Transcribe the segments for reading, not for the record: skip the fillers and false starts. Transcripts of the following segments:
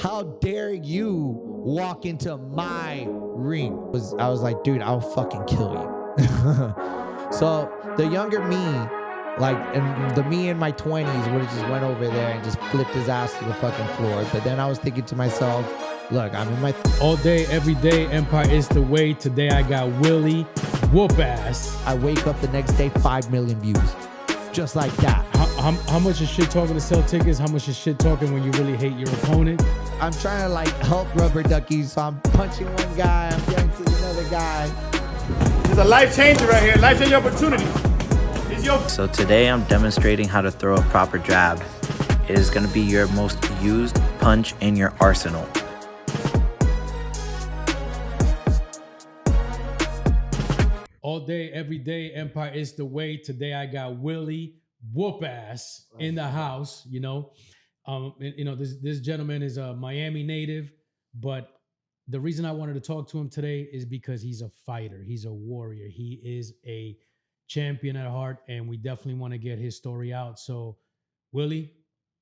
how dare you walk into my ring? I was like, dude, I'll fucking kill you. So the younger me, like, and the me in my 20s would have just went over there and just flipped his ass to the fucking floor. But then I was thinking to myself, look, I'm in my... All day, every day, Empire is the way. Today I got Willie, whoop ass. I wake up the next day, 5 million views. Just like that. How much is shit talking to sell tickets? How much is shit talking when you really hate your opponent? I'm trying to like help rubber duckies, so I'm punching one guy, I'm getting to another guy. There's a life changer right here, life changing opportunity. So today I'm demonstrating how to throw a proper jab. It is going to be your most used punch in your arsenal. All day, every day, Empire is the way. Today I got Willie, whoop ass, in the house. This gentleman is a Miami native, but the reason I wanted to talk to him today is because he's a fighter. He's a warrior. He is a champion at heart, and we definitely want to get his story out. So, Willie,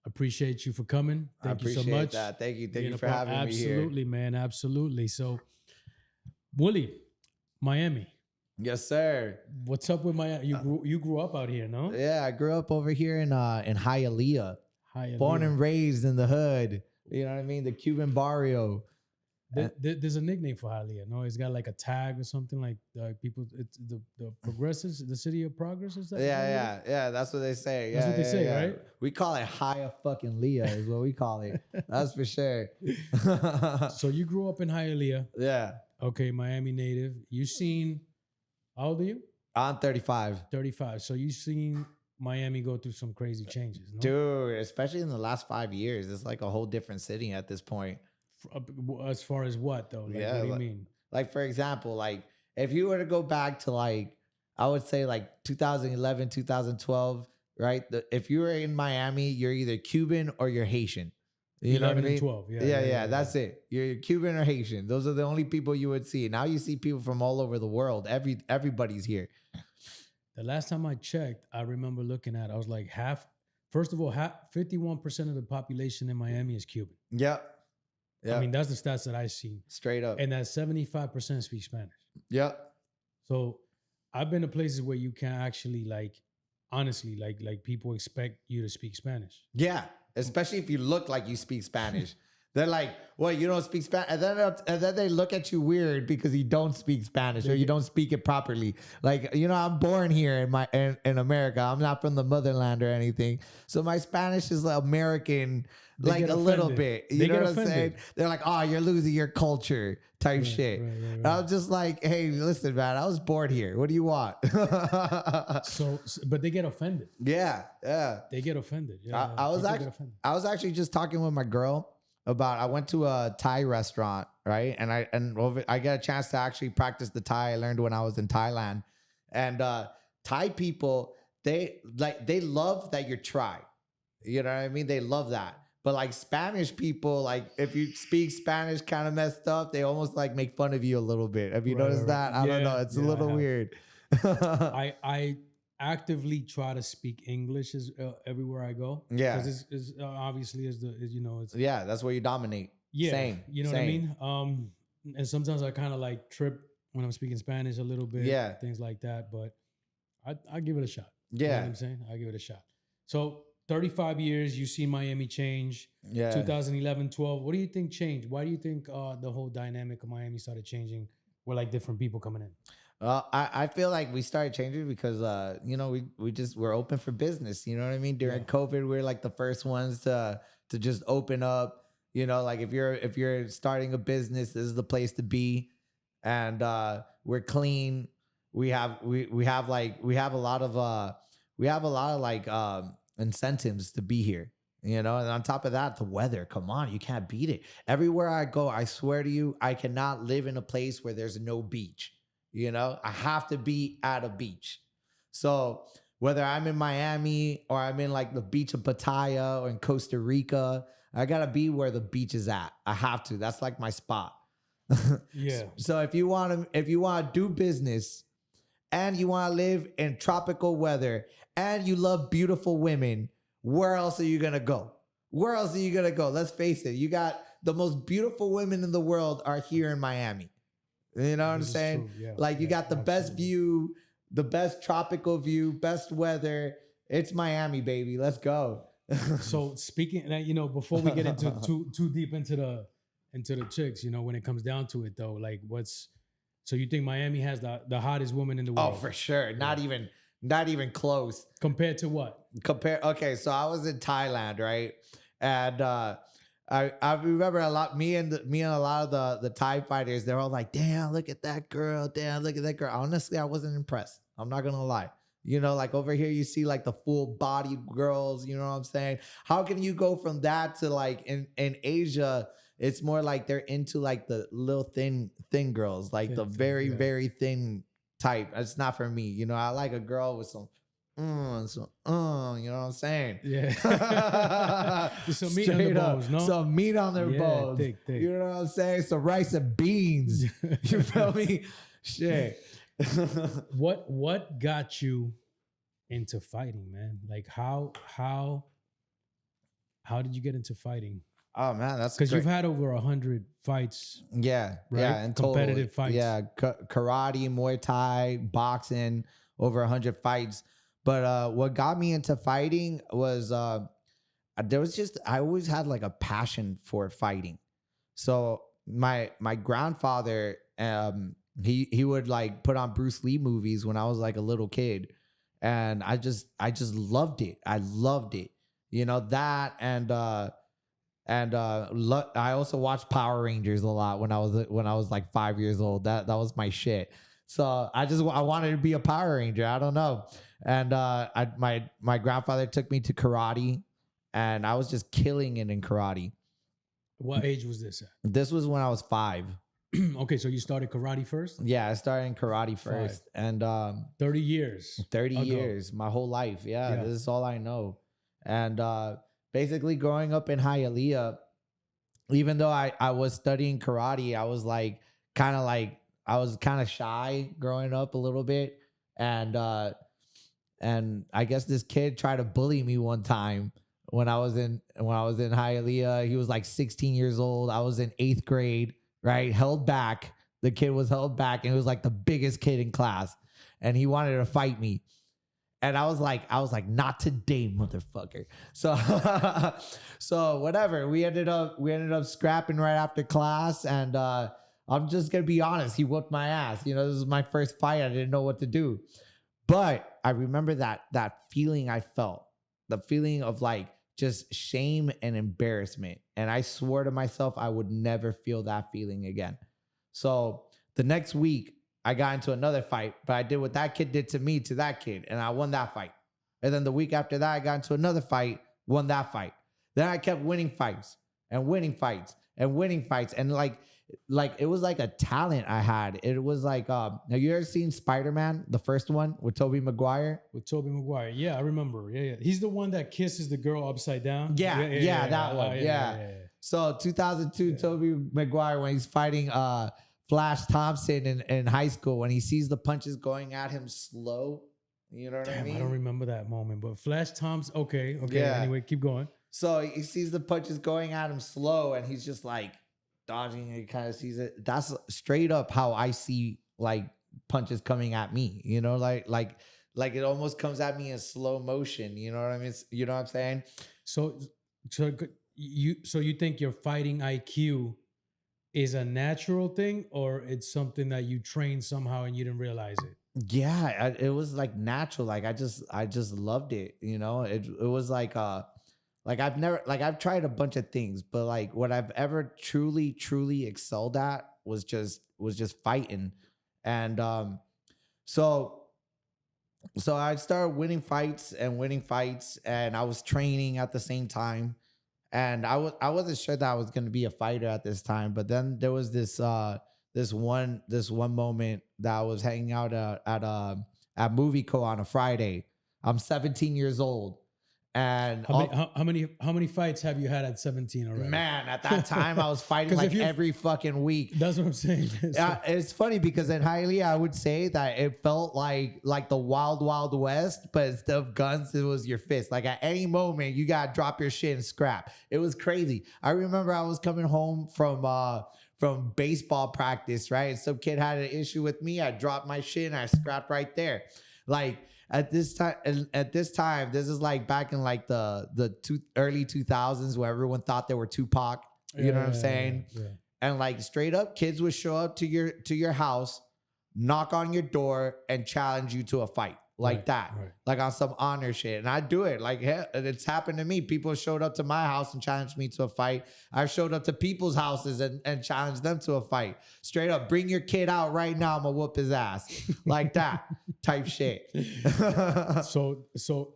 appreciate you for coming. Thank you so much. That. Thank you for having me here. Absolutely, man. Absolutely. So, Willie, Miami. Yes, sir. What's up with Miami? You grew up out here, no? Yeah, I grew up over here in Hialeah. Born and raised in the hood. You know what I mean? The Cuban barrio. There's a nickname for Hialeah, no? It's got like a tag or something like people. It's the progresses, the city of progress. Is that? Yeah. That's what they say. That's what they say, right? We call it Hia fucking Leah is what we call it. That's for sure. So you grew up in Hialeah. Yeah. Okay, Miami native. You seen? How old are you? I'm 35. 35. So you seen Miami go through some crazy changes, no? Dude, especially in the last 5 years. It's like a whole different city at this point. As far as what, though? Like, what do you mean? Like, for example, like, if you were to go back to, like, I would say, like, 2011, 2012, right? If you were in Miami, you're either Cuban or you're Haitian. You know what I mean? 12. Yeah. That's it. You're Cuban or Haitian. Those are the only people you would see. Now you see people from all over the world. Everybody's here. The last time I checked, I remember looking at, I was like 51% of the population in Miami is Cuban. Yep. I mean, that's the stats that I see. Straight up. And that 75% speak Spanish. Yep. So I've been to places where you can actually, like, honestly, like people expect you to speak Spanish. Yeah. Especially if you look like you speak Spanish. They're like, well, you don't speak Spanish. And then they look at you weird because you don't speak Spanish or you don't speak it properly. Like, I'm born here in America. I'm not from the motherland or anything. So my Spanish is like American, like a little bit. You know what I'm saying? They're like, oh, you're losing your culture type shit. Right. I was just like, hey, listen, man, I was born here. What do you want? But they get offended. Yeah. They get offended. Yeah, I was actually just talking with my girl about, I went to a Thai restaurant, right? And I got a chance to actually practice the Thai I learned when I was in Thailand. And Thai people, they love that you're Thai. You know what I mean? They love that. But like Spanish people, like if you speak Spanish kind of messed up, they almost like make fun of you a little bit. Have you noticed that? I don't know. It's a little weird. I actively try to speak English everywhere I go. Yeah, because it's obviously it's that's where you dominate. Yeah, same. You know what I mean. And sometimes I kind of like trip when I'm speaking Spanish a little bit. Yeah, things like that. But I give it a shot. Yeah, you know what I'm saying, I give it a shot. So 35 years, you see Miami change. Yeah, 2011, 12. What do you think changed? Why do you think the whole dynamic of Miami started changing? With like different people coming in. I feel like we started changing because we're open for business. You know what I mean? During COVID, we're like the first ones to just open up. Like if you're starting a business, this is the place to be. And we're clean. We have a lot of like incentives to be here. And on top of that, the weather, come on, you can't beat it. Everywhere I go, I swear to you, I cannot live in a place where there's no beach. I have to be at a beach. So whether I'm in Miami or I'm in like the beach of Pattaya or in Costa Rica, I got to be where the beach is at. I have to. That's like my spot. Yeah. So if you want to do business and you want to live in tropical weather and you love beautiful women, where else are you going to go? Let's face it. You got the most beautiful women in the world are here in Miami. You know what I'm This is saying? true, yeah, Like you yeah, got the best absolutely. view, the best tropical view, best weather. It's Miami, baby. Let's go. So speaking, you know, before we get into too deep into the chicks, you know, when it comes down to it, though, like so you think Miami has the hottest woman in the Oh, world? for sure. Not even close. Compared to what? Okay, so I was in Thailand, right? And I remember a lot, me and a lot of the Thai fighters, they're all like, damn, look at that girl, damn, look at that girl. Honestly, I wasn't impressed. I'm not gonna lie. You know, like over here, you see like the full bodied girls, you know what I'm saying? How can you go from that to like in Asia, it's more like they're into like the little thin girls, like the very, very thin type. It's not for me. You know, I like a girl with some you know what I'm saying? Yeah. Some meat on the bones, no? Some meat on their bones. Thick. You know what I'm saying? Some rice and beans. You feel me? Shit. What got you into fighting, man? Like how did you get into fighting? Oh man, that's because great. you've had over 100 fights. Yeah, right? yeah, and Competitive fights. Yeah, karate, Muay Thai, boxing, over 100 fights. But what got me into fighting was there was just I always had like a passion for fighting. So my grandfather, he would like put on Bruce Lee movies when I was like a little kid, and I just loved it. I loved it, you know that, and I also watched Power Rangers a lot when I was like 5 years old. That was my shit. So I wanted to be a Power Ranger. I don't know. And my grandfather took me to karate, and I was just killing it in karate. What age was this at? This was when I was 5. Okay, so you started karate first? Yeah, I started in karate first. 5. And 30 years. 30 ago. years, my whole life. Yeah, Yeah. this is all I know. And basically growing up in Hialeah, even though I was studying karate, I was I was kind of shy growing up a little bit. And I guess this kid tried to bully me one time when I was in Hialeah. He was like 16 years old. I was in 8th grade, right? Held back. The kid was held back, and he was like the biggest kid in class, and he wanted to fight me. And I was like, not today, motherfucker. So whatever. We ended up scrapping right after class, and I'm just gonna be honest. He whooped my ass. You know, this was my first fight. I didn't know what to do. But I remember that feeling I felt, the feeling of like just shame and embarrassment. And I swore to myself I would never feel that feeling again. So the next week, I got into another fight, but I did what that kid did to me to that kid, and I won that fight. And then the week after that, I got into another fight, won that fight. Then I kept winning fights and winning fights and winning fights. And like it was like a talent I had. It was like, have you ever seen Spider-Man, the first one with Tobey Maguire? With Tobey Maguire. Yeah, I remember. Yeah. He's the one that kisses the girl upside down. Yeah, that one. Yeah. So 2002, Tobey Maguire, when he's fighting Flash Thompson in high school, when he sees the punches going at him slow. You know what I mean? I don't remember that moment, but Flash Thompson, okay. Yeah. Anyway, keep going. So he sees the punches going at him slow, and he's just like dodging. He kind of sees it. That's straight up how I see like punches coming at me. You know, like it almost comes at me in slow motion. You know what I mean? You know what I'm saying? So you think your fighting IQ is a natural thing, or it's something that you trained somehow and you didn't realize it? Yeah, it was like natural. Like I just loved it. You know, it was like I've tried a bunch of things, but like what I've ever truly excelled at was just fighting. And so I started winning fights, and I was training at the same time. And I wasn't sure that I was going to be a fighter at this time, but then there was this one moment that I was hanging out at Movie Co on a Friday. I'm 17 years old, And How many fights have you had at 17 already? man, at that time I was fighting 'Cause like if you- every fucking week. That's what I'm saying. Yeah, it's funny because in Hialeah, I would say that it felt like the wild, wild west, but instead of guns, it was your fist. Like at any moment, you gotta drop your shit and scrap. It was crazy. I remember I was coming home from baseball practice, right? Some kid had an issue with me. I dropped my shit and I scrapped right there. Like at this time, this is like back in like the early 2000s where everyone thought they were Tupac. You know what I'm saying? Yeah. And like straight up, kids would show up to your house, knock on your door, and challenge you to a fight like that, like on some honor shit. And I do it. Like it's happened to me. People showed up to my house and challenged me to a fight. I've showed up to people's houses and challenged them to a fight. Straight up, bring your kid out right now. I'm gonna whoop his ass like that type shit. So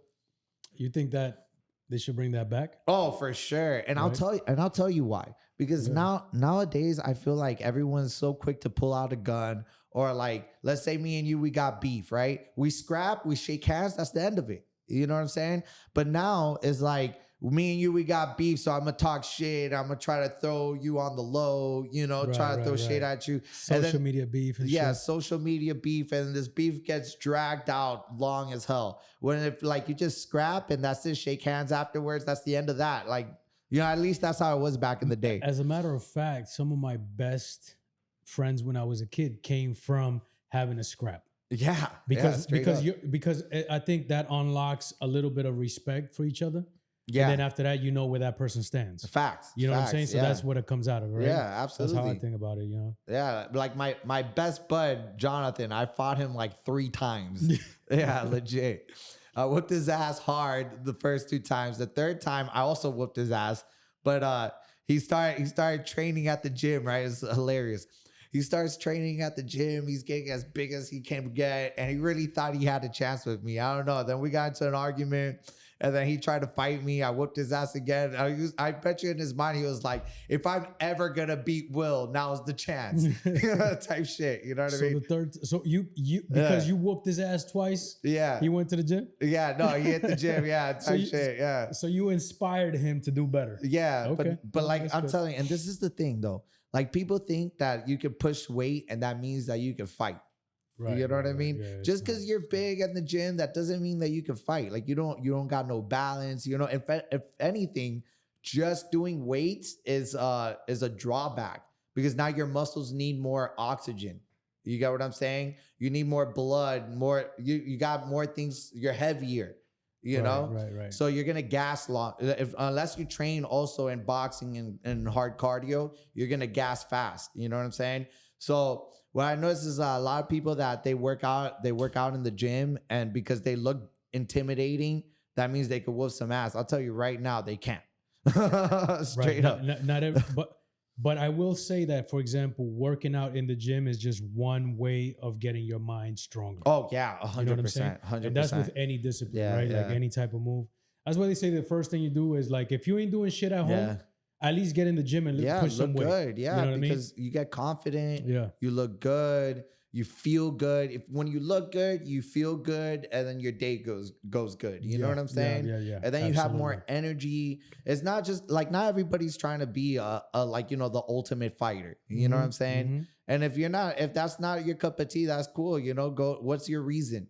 you think that they should bring that back? Oh, for sure. And I'll tell you why. Because nowadays I feel like everyone's so quick to pull out a gun, or like, let's say me and you, we got beef, right? We scrap, we shake hands, that's the end of it. You know what I'm saying? But now it's like, me and you, we got beef, so I'm gonna talk shit. I'm gonna try to throw you on the low, try to throw shit at you. Social media beef. And shit. Social media beef, and this beef gets dragged out long as hell. When if like you just scrap and that's it, shake hands afterwards, that's the end of that. Like, at least that's how it was back in the day. As a matter of fact, some of my best friends when I was a kid came from having a scrap. Yeah, because I think that unlocks a little bit of respect for each other. Yeah. And then after that, you know where that person stands. Facts. You know what I'm saying? So that's what it comes out of, right? Yeah, absolutely. That's how I think about it, Yeah, like my best bud, Jonathan, I fought him like 3 times. Yeah, legit. I whooped his ass hard the first 2 times. The third time, I also whooped his ass. But he started training at the gym, right? It's hilarious. He starts training at the gym. He's getting as big as he can get. And he really thought he had a chance with me. I don't know. Then we got into an argument. And then he tried to fight me. I whooped his ass again. I bet you in his mind, he was like, if I'm ever going to beat Will, now's the chance. Type shit. You know what I mean? Because you whooped his ass twice? Yeah. He went to the gym? Yeah. No, he hit the gym. Yeah. Type shit. Yeah. So you inspired him to do better? Yeah. Okay. But like, I'm telling you, and this is the thing though. Like people think that you can push weight and that means that you can fight. Right, you know what I mean? Yeah, just because you're big at the gym, that doesn't mean that you can fight. Like you don't got no balance. If anything, just doing weights is a drawback because now your muscles need more oxygen. You get what I'm saying? You need more blood, you got more things. You're heavier. You know? Right. So you're gonna gas long. Unless you train also in boxing and hard cardio, you're gonna gas fast. You know what I'm saying? So what I notice is a lot of people that they work out in the gym, and because they look intimidating, that means they could whoop some ass. I'll tell you right now, they can't. Straight up. Not every, but I will say that, for example, working out in the gym is just one way of getting your mind stronger. Oh yeah, 100%, you know what I'm saying? 100%. And that's with any discipline, right? Like any type of move. That's why they say the first thing you do is like, if you ain't doing shit at home, at least get in the gym and push some weight. Good. Yeah, you know because you get confident. Yeah, you look good. You feel good. When you look good, you feel good, and then your day goes good. You know what I'm saying? Yeah. And then you have more energy. It's not just like, not everybody's trying to be a the ultimate fighter. You know what I'm saying? Mm-hmm. And if that's not your cup of tea, that's cool. Go. What's your reason?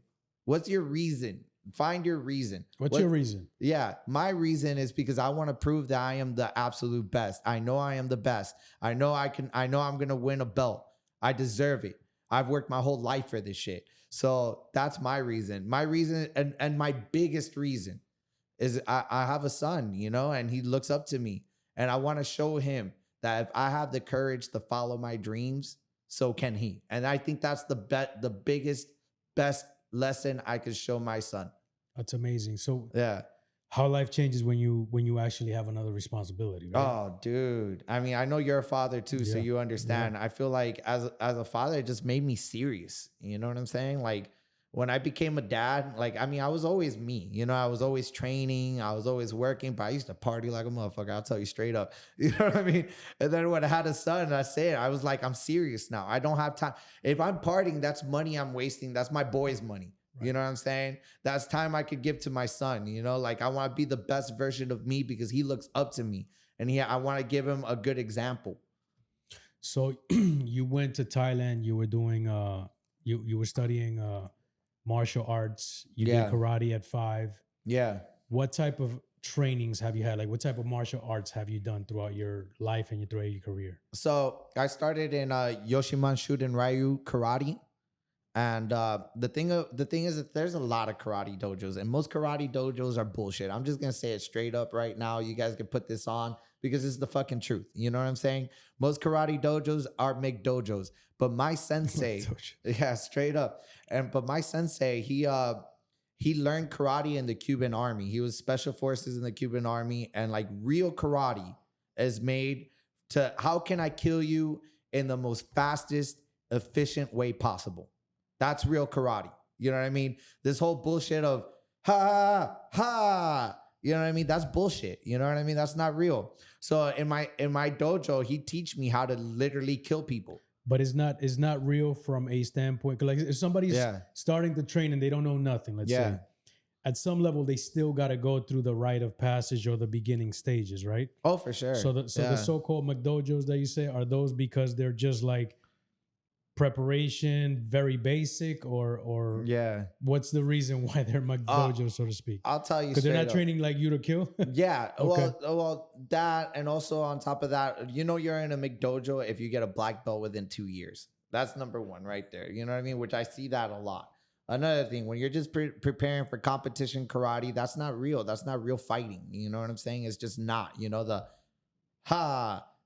Find your reason. What's your reason? Yeah, my reason is because I want to prove that I am the absolute best. I know I am the best. I know I'm going to win a belt. I deserve it. I've worked my whole life for this shit. So that's my reason. My reason and my biggest reason is I have a son, and he looks up to me. And I want to show him that if I have the courage to follow my dreams, so can he. And I think that's the biggest, best lesson I could show my son. That's amazing. So yeah, how life changes when you actually have another responsibility, right? Oh, dude. I mean, I know you're a father too, so you understand. I feel like as a father, it just made me serious. You know what I'm saying? Like when I became a dad, I was always me. I was always training. I was always working, but I used to party like a motherfucker. I'll tell you straight up. You know what I mean? And then when I had a son, I was like, I'm serious now. I don't have time. If I'm partying, that's money I'm wasting. That's my boy's money. You know what I'm saying? That's time I could give to my son. You know, like I want to be the best version of me because he looks up to me, and I want to give him a good example. So you went to Thailand. You were doing you were studying martial arts. You did karate at 5. Yeah. What type of trainings have you had? Like, what type of martial arts have you done throughout your life and throughout your career? So I started in Yoshiman Shuden Ryu karate. And the thing is that there's a lot of karate dojos, and most karate dojos are bullshit. I'm just gonna say it straight up right now. You guys can put this on because it's the fucking truth. You know what I'm saying? Most karate dojos are McDojos, but my sensei, yeah, straight up. But my sensei, he learned karate in the Cuban army. He was special forces in the Cuban army, and like real karate is made to how can I kill you in the most fastest, efficient way possible. That's real karate. You know what I mean? This whole bullshit of ha ha, you know what I mean? That's bullshit. You know what I mean? That's not real. So in my dojo, he teach me how to literally kill people. But it's not real from a standpoint. 'Cause like if somebody's starting to train and they don't know nothing, let's say, at some level they still got to go through the rite of passage or the beginning stages, right? Oh, for sure. So the so-called McDojos that you say, are those because they're just like preparation, very basic, or what's the reason why they're McDojos, so to speak? I'll tell you, because they're not training like you to kill. Yeah, okay. well, that, and also on top of that, you know, you're in a McDojo if you get a black belt within 2 years. That's number one right there. You know what I mean? Which I see that a lot. Another thing, when you're just preparing for competition karate, that's not real. That's not real fighting. You know what I'm saying? It's just not. You know,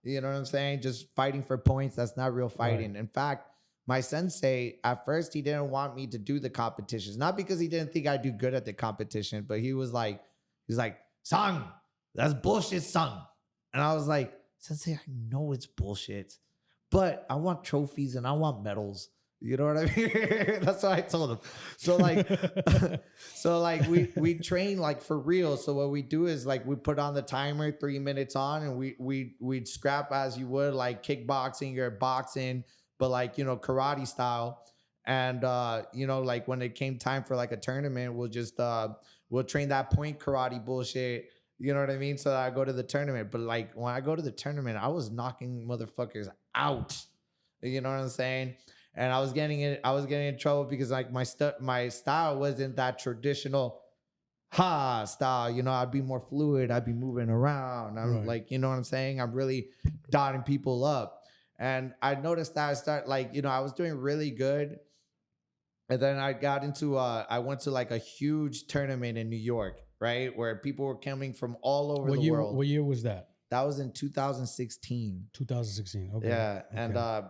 you know what I'm saying? Just fighting for points. That's not real fighting. Right. In fact, my sensei, at first, he didn't want me to do the competitions. Not because he didn't think I'd do good at the competition, but he's like, son, that's bullshit, son. And I was like, Sensei, I know it's bullshit, but I want trophies and I want medals. You know what I mean? That's what I told him. So like, we train like for real. So what we do is like, we put on the timer 3 minutes on, and we'd scrap as you would like kickboxing or boxing, but like, you know, karate style. And, you know, like when it came time for like a tournament, we'll train that point karate bullshit. You know what I mean? So that I go to the tournament. But like when I go to the tournament, I was knocking motherfuckers out. You know what I'm saying? And I was getting in trouble because like my style wasn't that traditional style. You know, I'd be more fluid. I'd be moving around. I'm like, you know what I'm saying? I'm really dotting people up. And I noticed that I was doing really good. And then I went to like a huge tournament in New York, right? Where people were coming from all over the world. What year was that? That was in 2016. 2016. Okay. Yeah. Okay. And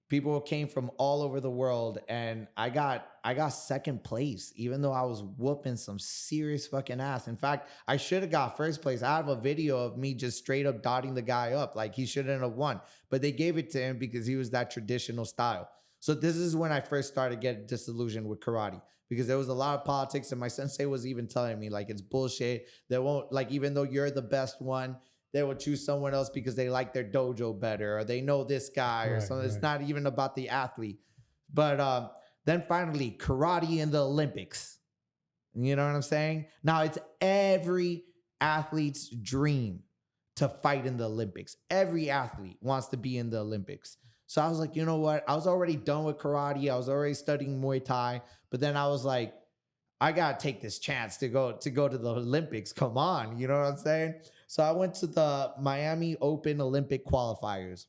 people came from all over the world, and I got second place, even though I was whooping some serious fucking ass. In fact, I should have got first place. I have a video of me just straight up dotting the guy up. Like he shouldn't have won, but they gave it to him because he was that traditional style. So this is when I first started getting disillusioned with karate, because there was a lot of politics, and my sensei was even telling me like, it's bullshit. They won't, like, even though you're the best one, they will choose someone else because they like their dojo better, or they know this guy or something. Right. It's not even about the athlete. But then finally, karate in the Olympics. You know what I'm saying? Now it's every athlete's dream to fight in the Olympics. Every athlete wants to be in the Olympics. So I was like, you know what? I was already done with karate. I was already studying Muay Thai. But then I was like, I got to take this chance to go to the Olympics. Come on. You know what I'm saying? So I went to the Miami Open Olympic qualifiers,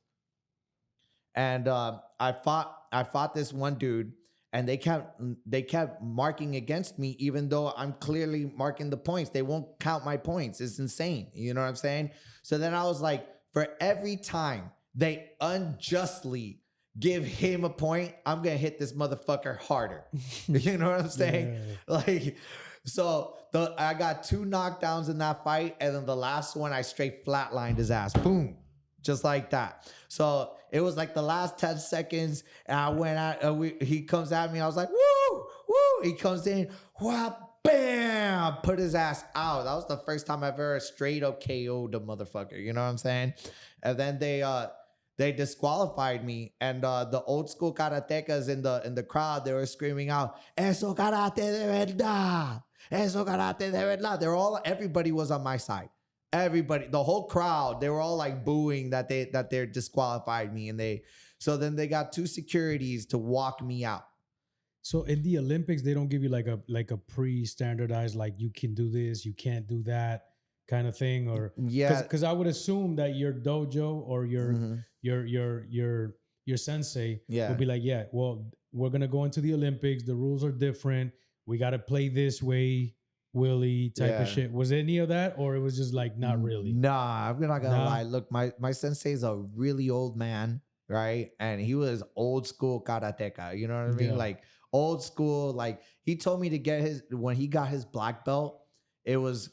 and I fought this one dude, and they kept marking against me, even though I'm clearly marking the points. They won't count my points. It's insane. You know what I'm saying? So then I was like, for every time they unjustly give him a point, I'm gonna hit this motherfucker harder. You know what I'm saying? Yeah. Like, so I got 2 knockdowns in that fight, and then the last one I straight flatlined his ass. Boom. Just like that. So it was like the last 10 seconds, and I went out, he comes at me, I was like, woo, woo. He comes in, whop, bam, put his ass out. That was the first time I've ever straight up KO'd a motherfucker. You know what I'm saying? And then they they disqualified me, and the old school karatecas in the crowd, they were screaming out, "Eso karate de verdad, eso karate de verdad." Everybody was on my side. Everybody, the whole crowd, they were all like booing that they disqualified me, and then they got 2 securities to walk me out. So in the Olympics, they don't give you like a pre-standardized, like you can do this, you can't do that kind of thing, or because I would assume that your dojo or your sensei would be like, yeah, well, we're gonna go into the Olympics. The rules are different. We got to play this way, Willie type of shit. Was any of that, or it was just like not really? Nah, I'm not gonna lie. Look, my sensei is a really old man, right? And he was old school karateka. You know what I mean? Like old school. Like he told me to get when he got his black belt, it was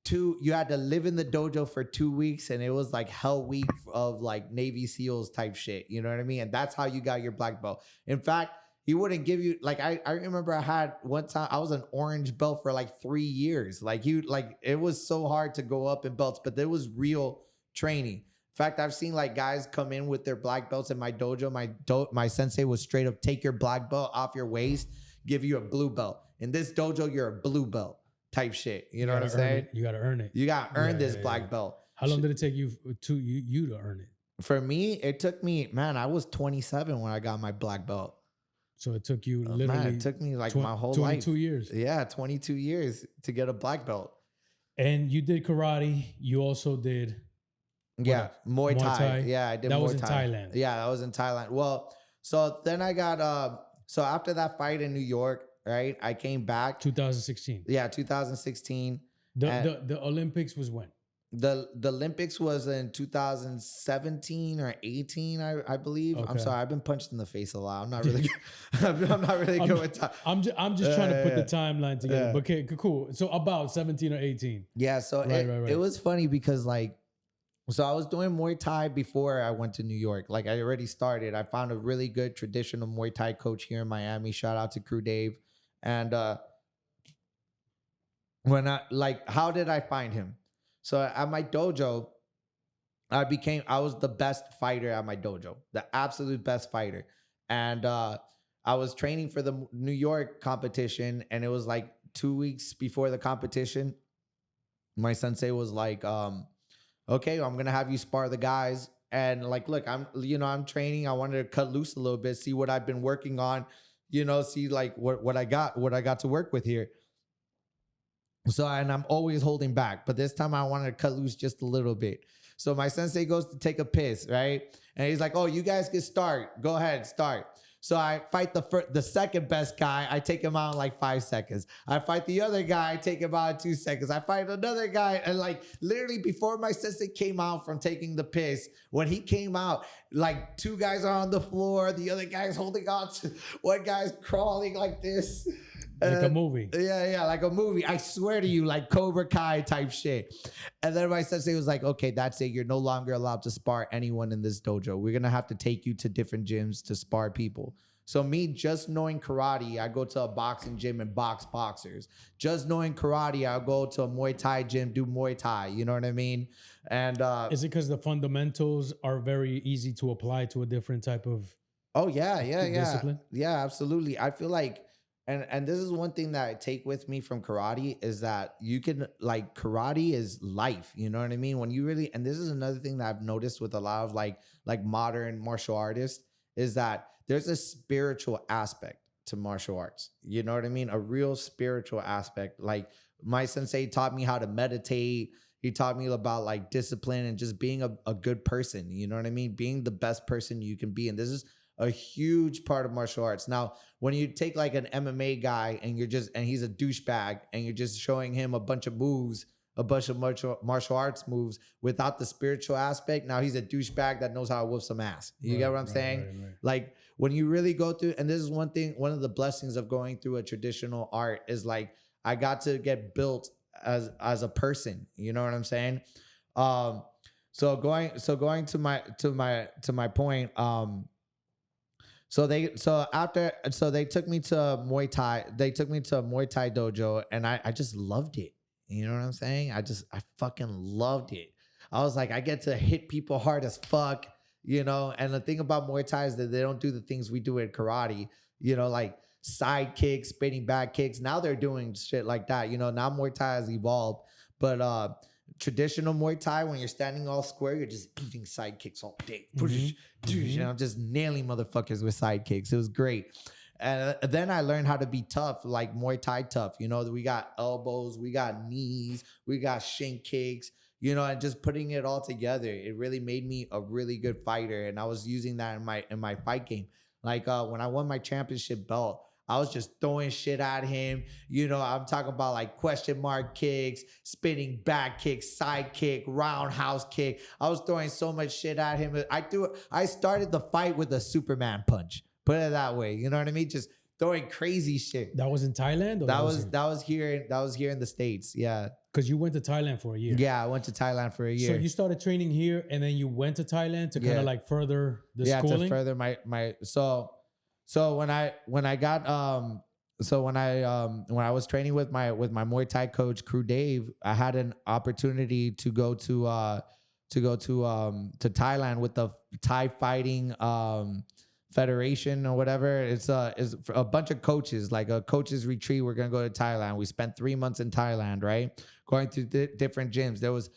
you had to live in the dojo for 2 weeks, and it was like hell week of like Navy SEALs type shit. You know what I mean? And that's how you got your black belt. In fact, he wouldn't give you, like, I remember I had one time, I was an orange belt for like 3 years. Like it was so hard to go up in belts, but there was real training. In fact, I've seen like guys come in with their black belts in my dojo. My sensei was straight up, take your black belt off your waist, give you a blue belt. In this dojo, you're a blue belt type shit. You know what I'm saying? You got to earn it. You got to earn this black belt. How long did it take you to earn it? For me, it took me, man, I was 27 when I got my black belt. So it took you literally. Man, it took me like my whole life. 22 years. Yeah, 22 years to get a black belt. And you did karate. You also did. Yeah, Muay Thai. Yeah, I did Muay Thai. That was in Thailand. Yeah, that was in Thailand. Well, so then I got, so after that fight in New York, right, I came back. 2016. Yeah, 2016. The Olympics was when? The Olympics was in 2017 or 18, I believe. Okay. I'm sorry, I've been punched in the face a lot. I'm not really I'm not really good with time. I'm just trying to put the timeline together. Yeah. But okay, cool. So about 17 or 18. Yeah, so right. It was funny because like, so I was doing Muay Thai before I went to New York. Like I already started. I found a really good traditional Muay Thai coach here in Miami. Shout out to Crew Dave. And how did I find him? So at my dojo, I was the best fighter at my dojo, the absolute best fighter. And I was training for the New York competition, and it was like 2 weeks before the competition. My sensei was like, okay, I'm going to have you spar the guys. And like, look, I'm training. I wanted to cut loose a little bit, see what I've been working on, see like what I got to work with here. So, and I'm always holding back, but this time I wanted to cut loose just a little bit. So my sensei goes to take a piss, right? And he's like, oh, you guys can start. Go ahead, start. So I fight the second best guy. I take him out in like 5 seconds. I fight the other guy. I take him out in 2 seconds. I fight another guy. And like literally before my sensei came out from taking the piss, when he came out, like 2 guys are on the floor. The other guy's holding on to, one guy's crawling like this. Like a movie. Yeah, like a movie. I swear to you, like Cobra Kai type shit. And then my sensei was like, okay, that's it. You're no longer allowed to spar anyone in this dojo. We're going to have to take you to different gyms to spar people. So me just knowing karate, I go to a boxing gym and box boxers. Just knowing karate, I'll go to a Muay Thai gym, do Muay Thai. You know what I mean? And is it because the fundamentals are very easy to apply to a different type of discipline? Yeah, absolutely. I feel like, and this is one thing that I take with me from karate is that you can, like, karate is life. You know what I mean? When you really, and this is another thing that I've noticed with a lot of like modern martial artists is that there's a spiritual aspect to martial arts. You know what I mean? A real spiritual aspect. Like my sensei taught me how to meditate. He taught me about like discipline and just being a good person. You know what I mean? Being the best person you can be. And this is a huge part of martial arts. Now, when you take like an MMA guy and he's a douchebag and you're just showing him a bunch of moves, a bunch of martial arts moves without the spiritual aspect, now he's a douchebag that knows how to whoop some ass. You get what I'm saying? Right. Like when you really go through, and this is one thing, one of the blessings of going through a traditional art is like, I got to get built as a person. You know what I'm saying? So going to my point, So they took me to Muay Thai. They took me to a Muay Thai dojo, and I just loved it. You know what I'm saying? I fucking loved it. I was like, I get to hit people hard as fuck. you know. And the thing about Muay Thai is that they don't do the things we do in karate, you know, like side kicks, spinning back kicks. Now they're doing shit like that, you know. Now Muay Thai has evolved, but traditional Muay Thai, when you're standing all square, you're just eating side kicks all day. And I'm just nailing motherfuckers with side kicks. It was great. And then I learned how to be tough, like Muay Thai tough. You know, we got elbows, we got knees, we got shin kicks, you know, and just putting it all together, it really made me a really good fighter. And I was using that in my fight game. Like when I won my championship belt, I was just throwing shit at him. You know, I'm talking about like question mark kicks, spinning back kicks, side kick, roundhouse kick. I was throwing so much shit at him. I started the fight with a Superman punch. Put it that way. You know what I mean? Just throwing crazy shit. That was in Thailand? Or that was here in the States. Yeah. Because you went to Thailand for a year. Yeah, I went to Thailand for a year. So you started training here and then you went to Thailand to kind of like further the schooling? To further my so when I was training with my Muay Thai coach, Crew Dave, I had an opportunity to go to Thailand with the Thai fighting federation or whatever. It's a bunch of coaches, like a coaches retreat. We're gonna go to Thailand. We spent 3 months in Thailand, right? Going to different gyms. There was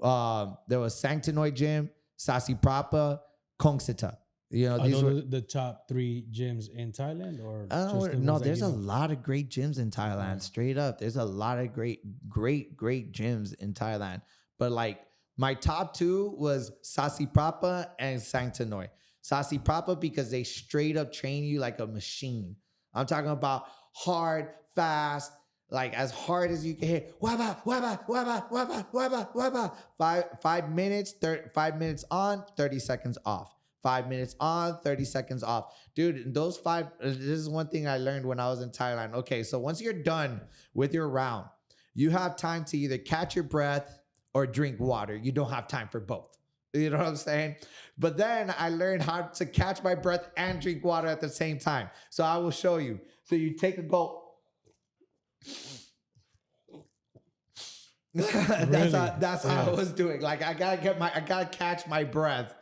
Sanctinoy Gym, Sasi Prapa, Kongsita. You know, these were the top 3 gyms in Thailand, or no? There's a lot of great gyms in Thailand. Straight up, there's a lot of great gyms in Thailand. But like my top 2 was Sasi Prapa and Sanctinoy. Sasi Prapa because they straight up train you like a machine. I'm talking about hard, fast, like as hard as you can hit. Waba, waba, waba, waba, waba, waba. 5 minutes, 5 minutes on, 30 seconds off. 5 minutes on, 30 seconds off. Dude, those 5, this is one thing I learned when I was in Thailand. Okay, so once you're done with your round, you have time to either catch your breath or drink water. You don't have time for both. You know what I'm saying? But then I learned how to catch my breath and drink water at the same time. So I will show you. So you take a gulp. That's how I was doing. Like I gotta catch my breath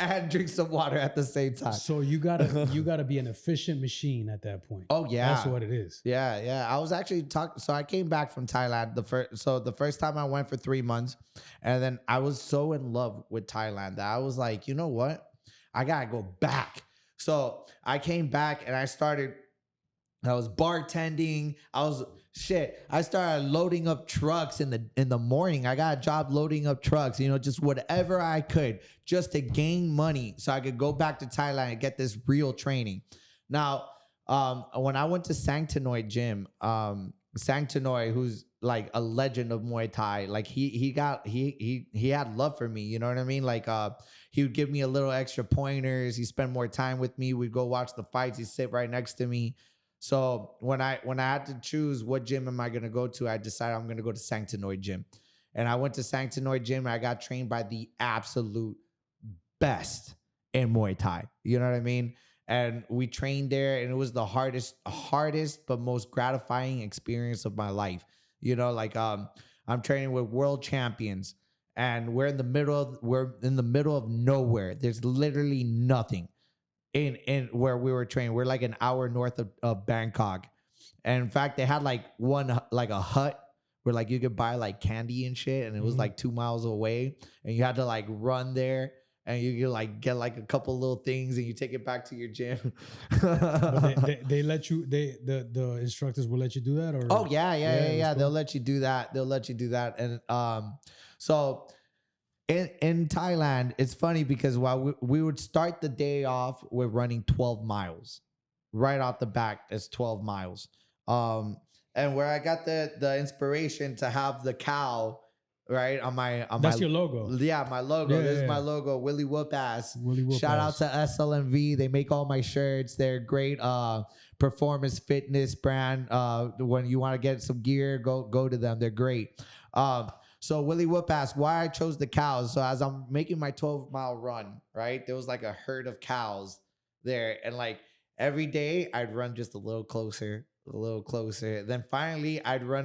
and drink some water at the same time. So you gotta be an efficient machine at that point. Oh yeah, that's what it is. Yeah. I was actually talking. So I came back from Thailand the first time I went for 3 months, and then I was so in love with Thailand that I was like, you know what, I gotta go back. So I came back and I was bartending. I started loading up trucks in the morning. I got a job loading up trucks, you know, just whatever I could just to gain money so I could go back to Thailand and get this real training. Now, when I went to Sanctinoy Gym, Sanctinoy, who's like a legend of Muay Thai, like he had love for me, you know what I mean? Like he would give me a little extra pointers. He spent more time with me. We'd go watch the fights. He'd sit right next to me. So when I had to choose what gym am I going to go to, I decided I'm going to go to Sanctinoy Gym. And I went to Sanctinoy Gym and I got trained by the absolute best in Muay Thai. You know what I mean? And we trained there and it was the hardest but most gratifying experience of my life. You know, like I'm training with world champions and we're in the middle of nowhere. There's literally nothing. In where we were trained. We're like an hour north of Bangkok. And in fact, they had like a hut where like you could buy like candy and shit. And it was like 2 miles away. And you had to like run there and you could like get like a couple little things and you take it back to your gym. they let you, the instructors will let you do that? Or oh yeah. Cool. They'll let you do that. And so in Thailand, it's funny because while we would start the day off with running 12 miles. Right off the back, it's 12 miles. And where I got the inspiration to have the cow, right, That's your logo. Yeah, my logo. Yeah, this is my logo, Willie Whoop Ass. Shout out to SLMV. They make all my shirts. They're great performance fitness brand. When you want to get some gear, go to them. They're great. So Willie Whoop asked why I chose the cows. So as I'm making my 12-mile run, right, there was like a herd of cows there. And like every day I'd run just a little closer. Then finally I'd run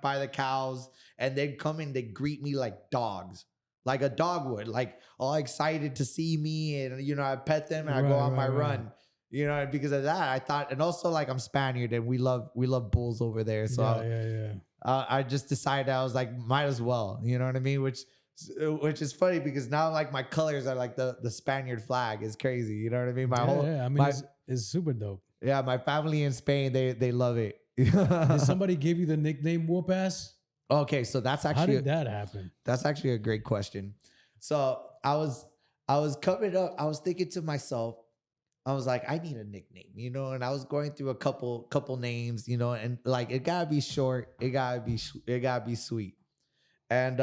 by the cows and they'd come and they'd greet me like dogs. like a dog would, like all excited to see me, and you know, I pet them and I go on my run. You know, and because of that, I thought, and also like I'm Spaniard and we love bulls over there. So I just decided, I was like, might as well, you know what I mean? Which is funny because now like my colors are like the Spaniard flag. Is crazy, you know what I mean? I mean, it's super dope. Yeah, my family in Spain, they love it. Did somebody give you the nickname Whoop Ass? Okay, so that's actually, how did that happen? That's actually a great question. So I was coming up, I was thinking to myself, I was like, I need a nickname, you know, and I was going through a couple names, you know, and like it gotta be short, it gotta be sweet, and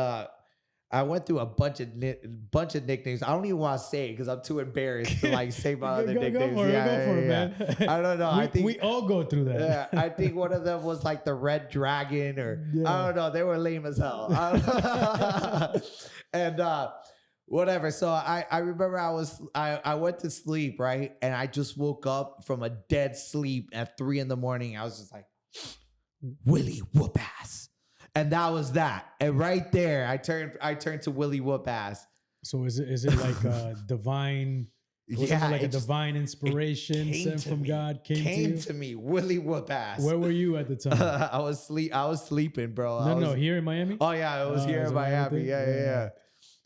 I went through a bunch of nicknames. I don't even want to say it because I'm too embarrassed to like say my other nicknames. Go for it, man. I don't know. I think we all go through that. Yeah, I think one of them was like the Red Dragon, or I don't know. They were lame as hell. And whatever. So I remember I went to sleep, right? And I just woke up from a dead sleep at 3 a.m. I was just like, Willie Whoop Ass. And that was that. And right there, I turned to Willie Whoop Ass. So is it like a divine? Was it like a divine inspiration sent from God? Came to me, Willie Whoop Ass. Where were you at the time? I was sleeping, bro. No, here in Miami. Oh yeah, it was here in Miami. Yeah.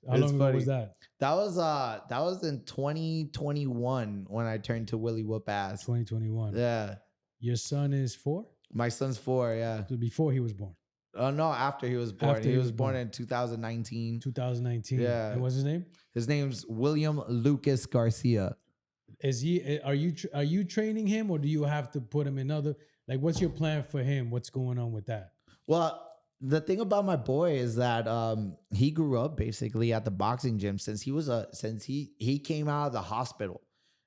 How long ago was that? That was in 2021 when I turned to Willie Whoop Ass. 2021. Yeah. Your son is 4? My son's 4. Yeah. So before he was born. Oh no, after he was born. He was born in 2019. 2019. Yeah. And what's his name? His name's William Lucas Garcia. Is he? Are you training him, or do you have to put him in other? Like, what's your plan for him? What's going on with that? Well, the thing about my boy is that he grew up basically at the boxing gym since he came out of the hospital.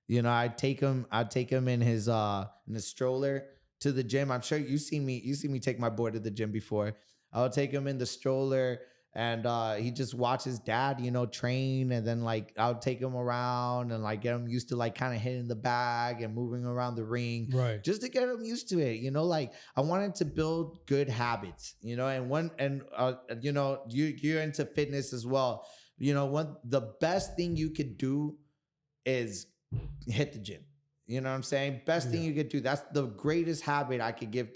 You know, I'd take him in his stroller to the gym. I'm sure you see me take my boy to the gym before. I'll take him in the stroller and he just watches dad, you know, train, and then like I'll take him around and like get him used to like kind of hitting the bag and moving around the ring. Right. Just to get him used to it, you know, like I wanted to build good habits, you know, and you know, you're into fitness as well. You know, the best thing you could do is hit the gym. You know what I'm saying? Best thing you could do. That's the greatest habit I could give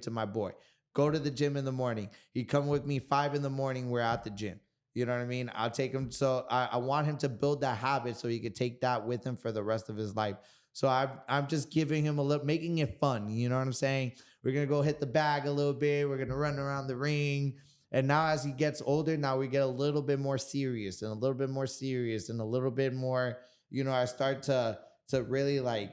to my boy. Go to the gym in the morning. He come with me 5 a.m. We're at the gym. You know what I mean? I'll take him. So I want him to build that habit so he could take that with him for the rest of his life. So I'm just giving him making it fun. You know what I'm saying? We're going to go hit the bag a little bit. We're going to run around the ring. And now as he gets older, now we get a little bit more serious and a little bit more serious and a little bit more, you know, I start to really like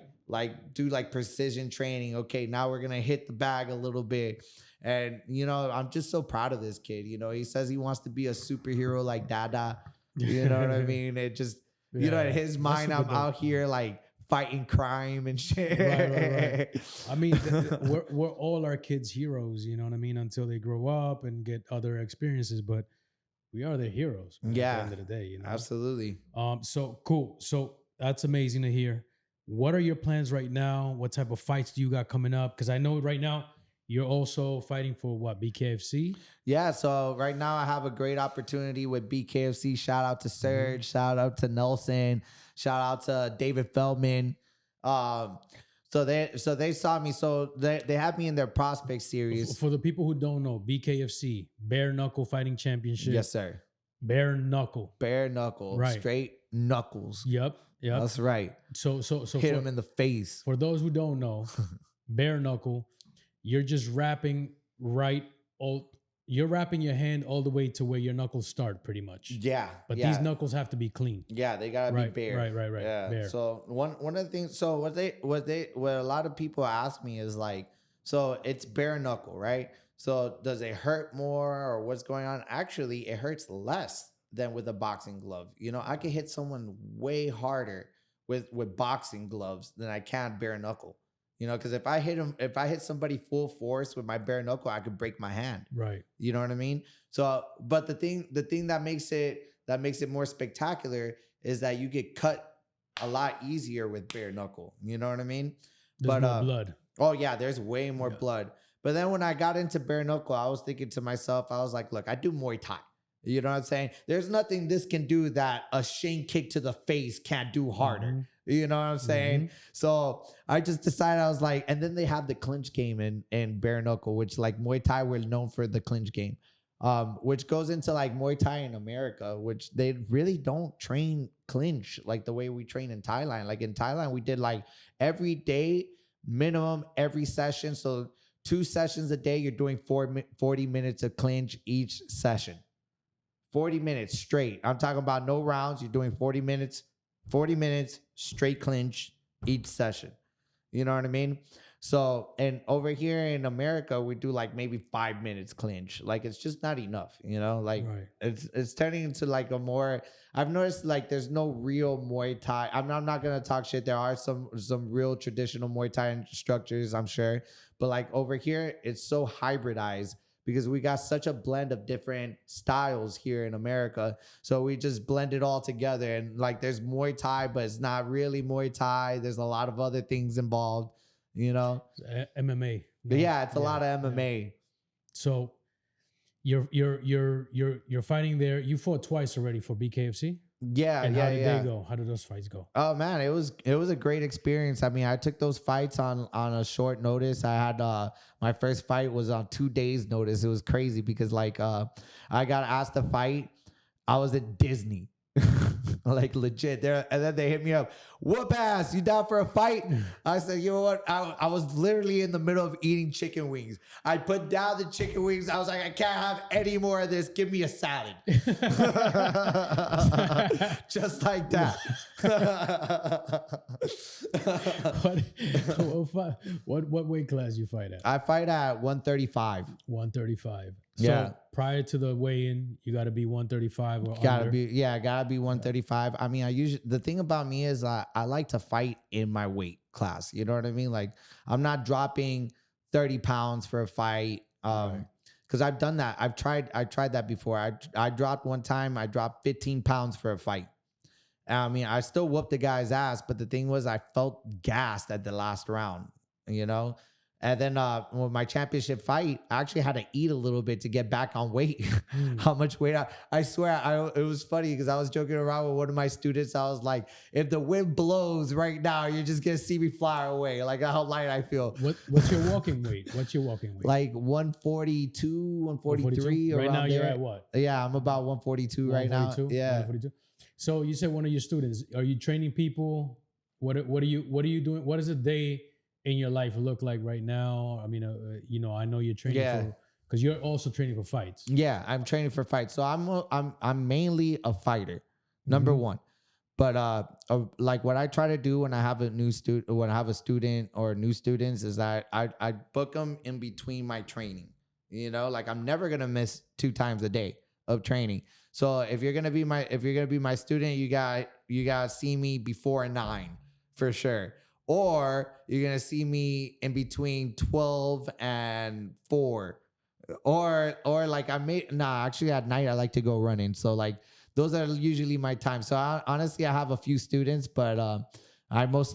do like precision training. Okay, now we're gonna hit the bag a little bit. And you know, I'm just so proud of this kid. You know, he says he wants to be a superhero like Dada. You know what I mean? It just, you know, in his mind, I'm out here like fighting crime and shit. Right. I mean, we're all our kids' heroes, you know what I mean? Until they grow up and get other experiences, but we are their heroes. Man, yeah. At the end of the day, you know? Absolutely. So cool. So that's amazing to hear. What are your plans right now? What type of fights do you got coming up? Because I know right now you're also fighting for what, BKFC? Yeah, so right now I have a great opportunity with BKFC. Shout out to Serge. Shout out to Nelson. Shout out to David Feldman. So they saw me. So they have me in their prospect series. For the people who don't know, BKFC, Bare Knuckle Fighting Championship. Yes, sir. Bare knuckle. Bare knuckle. Right. Straight knuckles. Yep. That's right. So hit him in the face. For those who don't know, bare knuckle, you're just wrapping you're wrapping your hand all the way to where your knuckles start, pretty much. Yeah. But these knuckles have to be clean. Yeah, they gotta be bare. Right. Yeah. Bare. So one of the things. So what a lot of people ask me is like, so it's bare knuckle, right? So does it hurt more or what's going on? Actually, it hurts less than with a boxing glove. You know, I can hit someone way harder with boxing gloves than I can bare knuckle. You know, because if I hit somebody full force with my bare knuckle, I could break my hand. Right. You know what I mean? So, but the thing that makes it more spectacular is that you get cut a lot easier with bare knuckle. You know what I mean? There's more blood. Oh yeah, there's way more blood. But then when I got into bare knuckle, I was thinking to myself, I was like, look, I do Muay Thai. You know what I'm saying? There's nothing this can do that a shin kick to the face can't do harder. Mm-hmm. You know what I'm saying? So I just decided, I was like, and then they have the clinch game in bare knuckle, which like Muay Thai, we're known for the clinch game, which goes into like Muay Thai in America, which they really don't train clinch like the way we train in Thailand. Like in Thailand, we did like every day minimum every session. So 2 sessions a day, you're doing 40 minutes of clinch each session. 40 minutes straight. I'm talking about no rounds. You're doing 40 minutes straight clinch each session. You know what I mean? So, and over here in America, we do like maybe 5 minutes clinch. Like it's just not enough, you know? Like it's turning into like a more, I've noticed like there's no real Muay Thai. I'm not gonna talk shit. There are some real traditional Muay Thai instructors, I'm sure. But like over here, it's so hybridized because we got such a blend of different styles here in America. So we just blend it all together. And like there's Muay Thai, but it's not really Muay Thai. There's a lot of other things involved, you know? MMA. But yeah, it's a lot of MMA. Yeah. So you're fighting there. You fought twice already for BKFC? Yeah, and yeah, how did they go? How did those fights go? Oh man, it was a great experience. I mean, I took those fights on a short notice. I had my first fight was on 2 days notice. It was crazy because like I got asked to fight. I was at Disney. Like legit there, and then they hit me up. Whoop ass, you down for a fight? I said, you know what? I was literally in the middle of eating chicken wings. I put down the chicken wings. I was like, I can't have any more of this. Give me a salad. Just like that. What weight class you fight at? I fight at 135. 135. Yeah. So prior to the weigh-in, you got to be 135 or gotta under. Gotta be 135. I mean, the thing about me is I like to fight in my weight class. You know what I mean? Like I'm not dropping 30 pounds for a fight. Because I've done that. I tried that before. I dropped one time. I dropped 15 pounds for a fight. I mean, I still whooped the guy's ass, but the thing was, I felt gassed at the last round. You know. And then with my championship fight, I actually had to eat a little bit to get back on weight. How much weight? I swear, it was funny because I was joking around with one of my students. I was like, if the wind blows right now, you're just going to see me fly away. Like how light I feel. What's your walking weight? Like 142, 143. Right now there. you're at what? Yeah, I'm about 142 right now. Yeah. 142. So you said one of your students, are you training people? What are you doing? What is a day in your life look like right now? I mean, I know you're training because you're also training for fights. Yeah, I'm training for fights. So I'm mainly a fighter, number one. But like what I try to do when I have a new student, or new students, is that I book them in between my training. You know, like I'm never gonna miss 2 times a day of training. So if you're gonna be my student, you gotta see me before 9 for sure. Or you're going to see me in between 12 and 4. Or like actually at night I like to go running. So like those are usually my time. So honestly, I have a few students, but I'm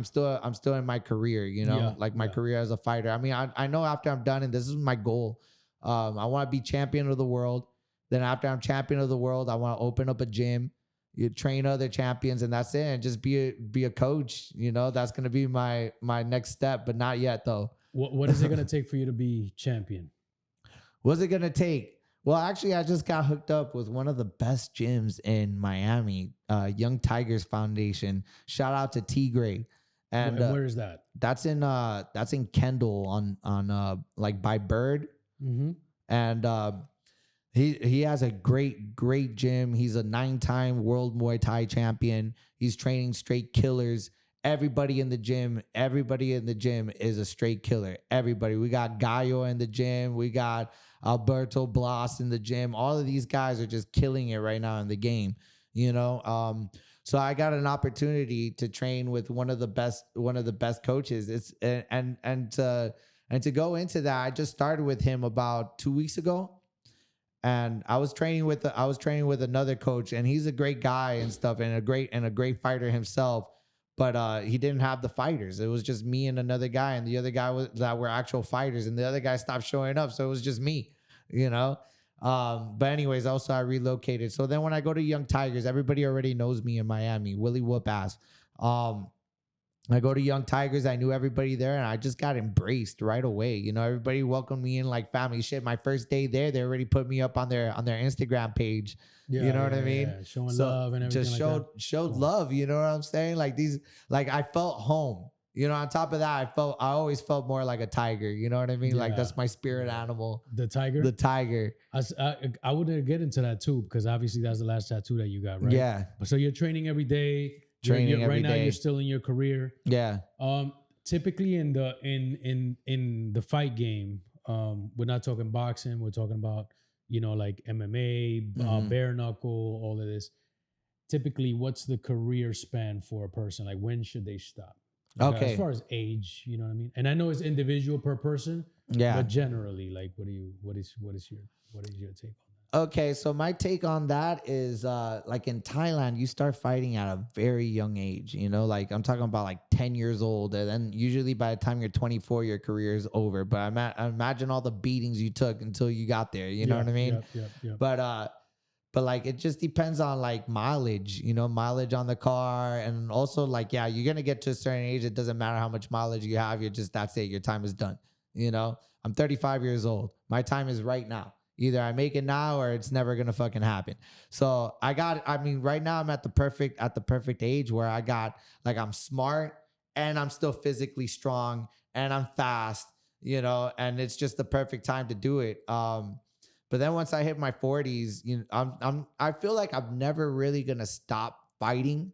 still in my career, you know, my career as a fighter. I mean, I know after I'm done, and this is my goal, I want to be champion of the world. Then after I'm champion of the world, I want to open up a gym. You train other champions, and that's it. And just be a coach. You know, that's gonna be my next step, but not yet though. What is it gonna take for you to be champion? What's it gonna take? Well, actually, I just got hooked up with one of the best gyms in Miami, Young Tigers Foundation. Shout out to Tigre. And where is that? That's in Kendall on like by Bird. Mm-hmm. And He has a great gym. He's a 9-time world Muay Thai champion. He's training straight killers. Everybody in the gym is a straight killer. Everybody. We got Gallo in the gym. We got Alberto Blas in the gym. All of these guys are just killing it right now in the game. You know, so I got an opportunity to train with one of the best coaches. And to go into that, I just started with him about 2 weeks ago. And I was training with another coach, and he's a great guy and stuff, and a great fighter himself. But he didn't have the fighters. It was just me and another guy, and the other guy that were actual fighters, and the other guy stopped showing up, so it was just me, you know. But anyways, also I relocated. So then when I go to Young Tigers, everybody already knows me in Miami. Willie whoop ass. I go to Young Tigers. I knew everybody there, and I just got embraced right away. You know, everybody welcomed me in like family shit. My first day there, they already put me up on their Instagram page. Yeah, you know what I mean? Yeah. Showing love and everything. Just like showed love. You know what I'm saying? Like I felt home. You know, on top of that, I always felt more like a tiger. You know what I mean? Like that's my spirit animal. The tiger. The tiger. I would get into that too, because obviously that's the last tattoo that you got, right? Yeah. So you're training every day. Training every right now, day. you're still in your career. Yeah. Typically in the fight game, we're not talking boxing. We're talking about, you know, like MMA, bare knuckle, all of this. Typically, what's the career span for a person? Like, when should they stop? Like, Okay. As far as age, you know what I mean? And I know it's individual per person. Yeah. But generally, like, what is your take on that? Okay, so my take on that is like in Thailand, you start fighting at a very young age. You know, like I'm talking about like 10 years old, and then usually by the time you're 24, your career is over. But I imagine all the beatings you took until you got there. You know what I mean? Yeah. But like it just depends on like mileage. You know, mileage on the car, and also like you're gonna get to a certain age. It doesn't matter how much mileage you have. That's it. Your time is done. You know, I'm 35 years old. My time is right now. Either I make it now or it's never gonna fucking happen. So right now I'm at the perfect age where I'm smart and I'm still physically strong and I'm fast, you know, and it's just the perfect time to do it. But then once I hit my 40s, you know, I feel like I'm never really gonna stop fighting,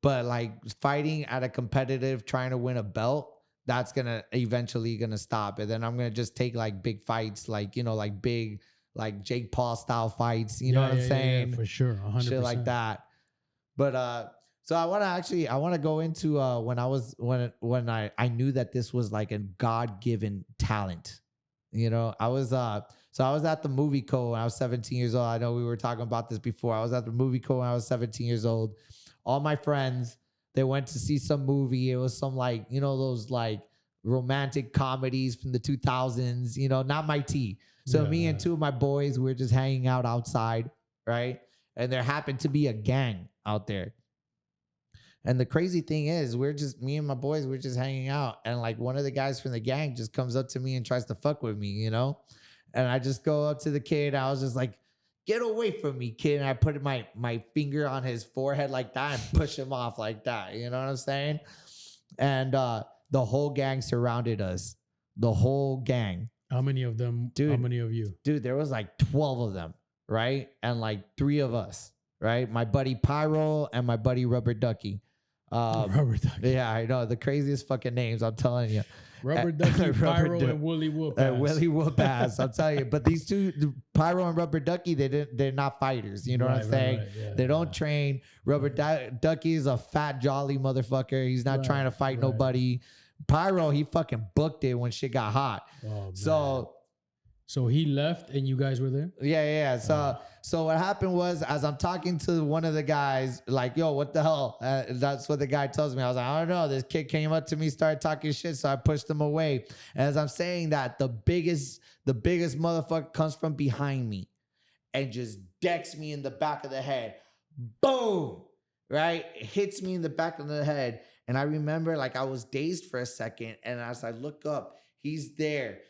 but like fighting at a competitive, trying to win a belt, that's eventually gonna stop. And then I'm gonna just take like big fights, like, you know, like big, like Jake Paul style fights, you know what I'm saying? Yeah, for sure. 100%. Shit like that. But so I want to go into when I knew that this was like a God-given talent. You know, I was at the movie co when I was 17 years old. I know we were talking about this before. I was at the movie co when I was 17 years old. All my friends, they went to see some movie. It was some like, you know, those like romantic comedies from the 2000s, you know, not my tea. So me and two of my boys, we were just hanging out outside, right? And there happened to be a gang out there. And the crazy thing is, me and my boys, we're just hanging out. And like one of the guys from the gang just comes up to me and tries to fuck with me, you know? And I just go up to the kid. I was just like, get away from me, kid. And I put my finger on his forehead like that and push him off like that. You know what I'm saying? And the whole gang surrounded us. The whole gang. How many of them? Dude, how many of you? Dude, there was like 12 of them, right? And like 3 of us, right? My buddy Pyro and my buddy Rubber Ducky. Rubber Ducky. Yeah, I know. The craziest fucking names, I'm telling you. Rubber Ducky, Pyro, and Willie whoop ass. Willie whoop ass, I'm telling you. But these two, Pyro and Rubber Ducky, they're not fighters. You know what I'm saying? Yeah, they don't train. Rubber Ducky is a fat, jolly motherfucker. He's not trying to fight nobody. Pyro, he fucking booked it when shit got hot. Oh, So he left and you guys were there? Yeah. So what happened was, as I'm talking to one of the guys, like, yo, what the hell? That's what the guy tells me. I was like, I don't know. This kid came up to me, started talking shit, so I pushed him away. And as I'm saying that, the biggest motherfucker comes from behind me and just decks me in the back of the head. Boom! Right? It hits me in the back of the head. And I remember, like, I was dazed for a second. And as I look up, he's there.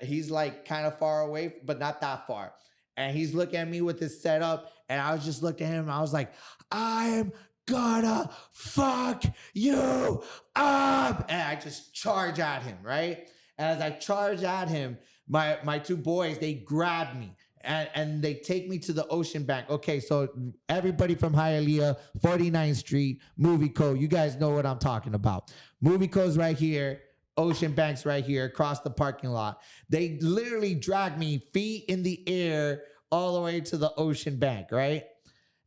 He's like kind of far away, but not that far. And he's looking at me with his setup. And I was just looking at him. I was like, I'm gonna fuck you up. And I just charge at him, right? And as I charge at him, my 2 boys, they grab me. And they take me to the Ocean Bank. Okay, so everybody from Hialeah, 49th Street, Movie Co. You guys know what I'm talking about. Movie Co's right here. Ocean Bank's right here across the parking lot. They literally dragged me feet in the air all the way to the Ocean Bank, right?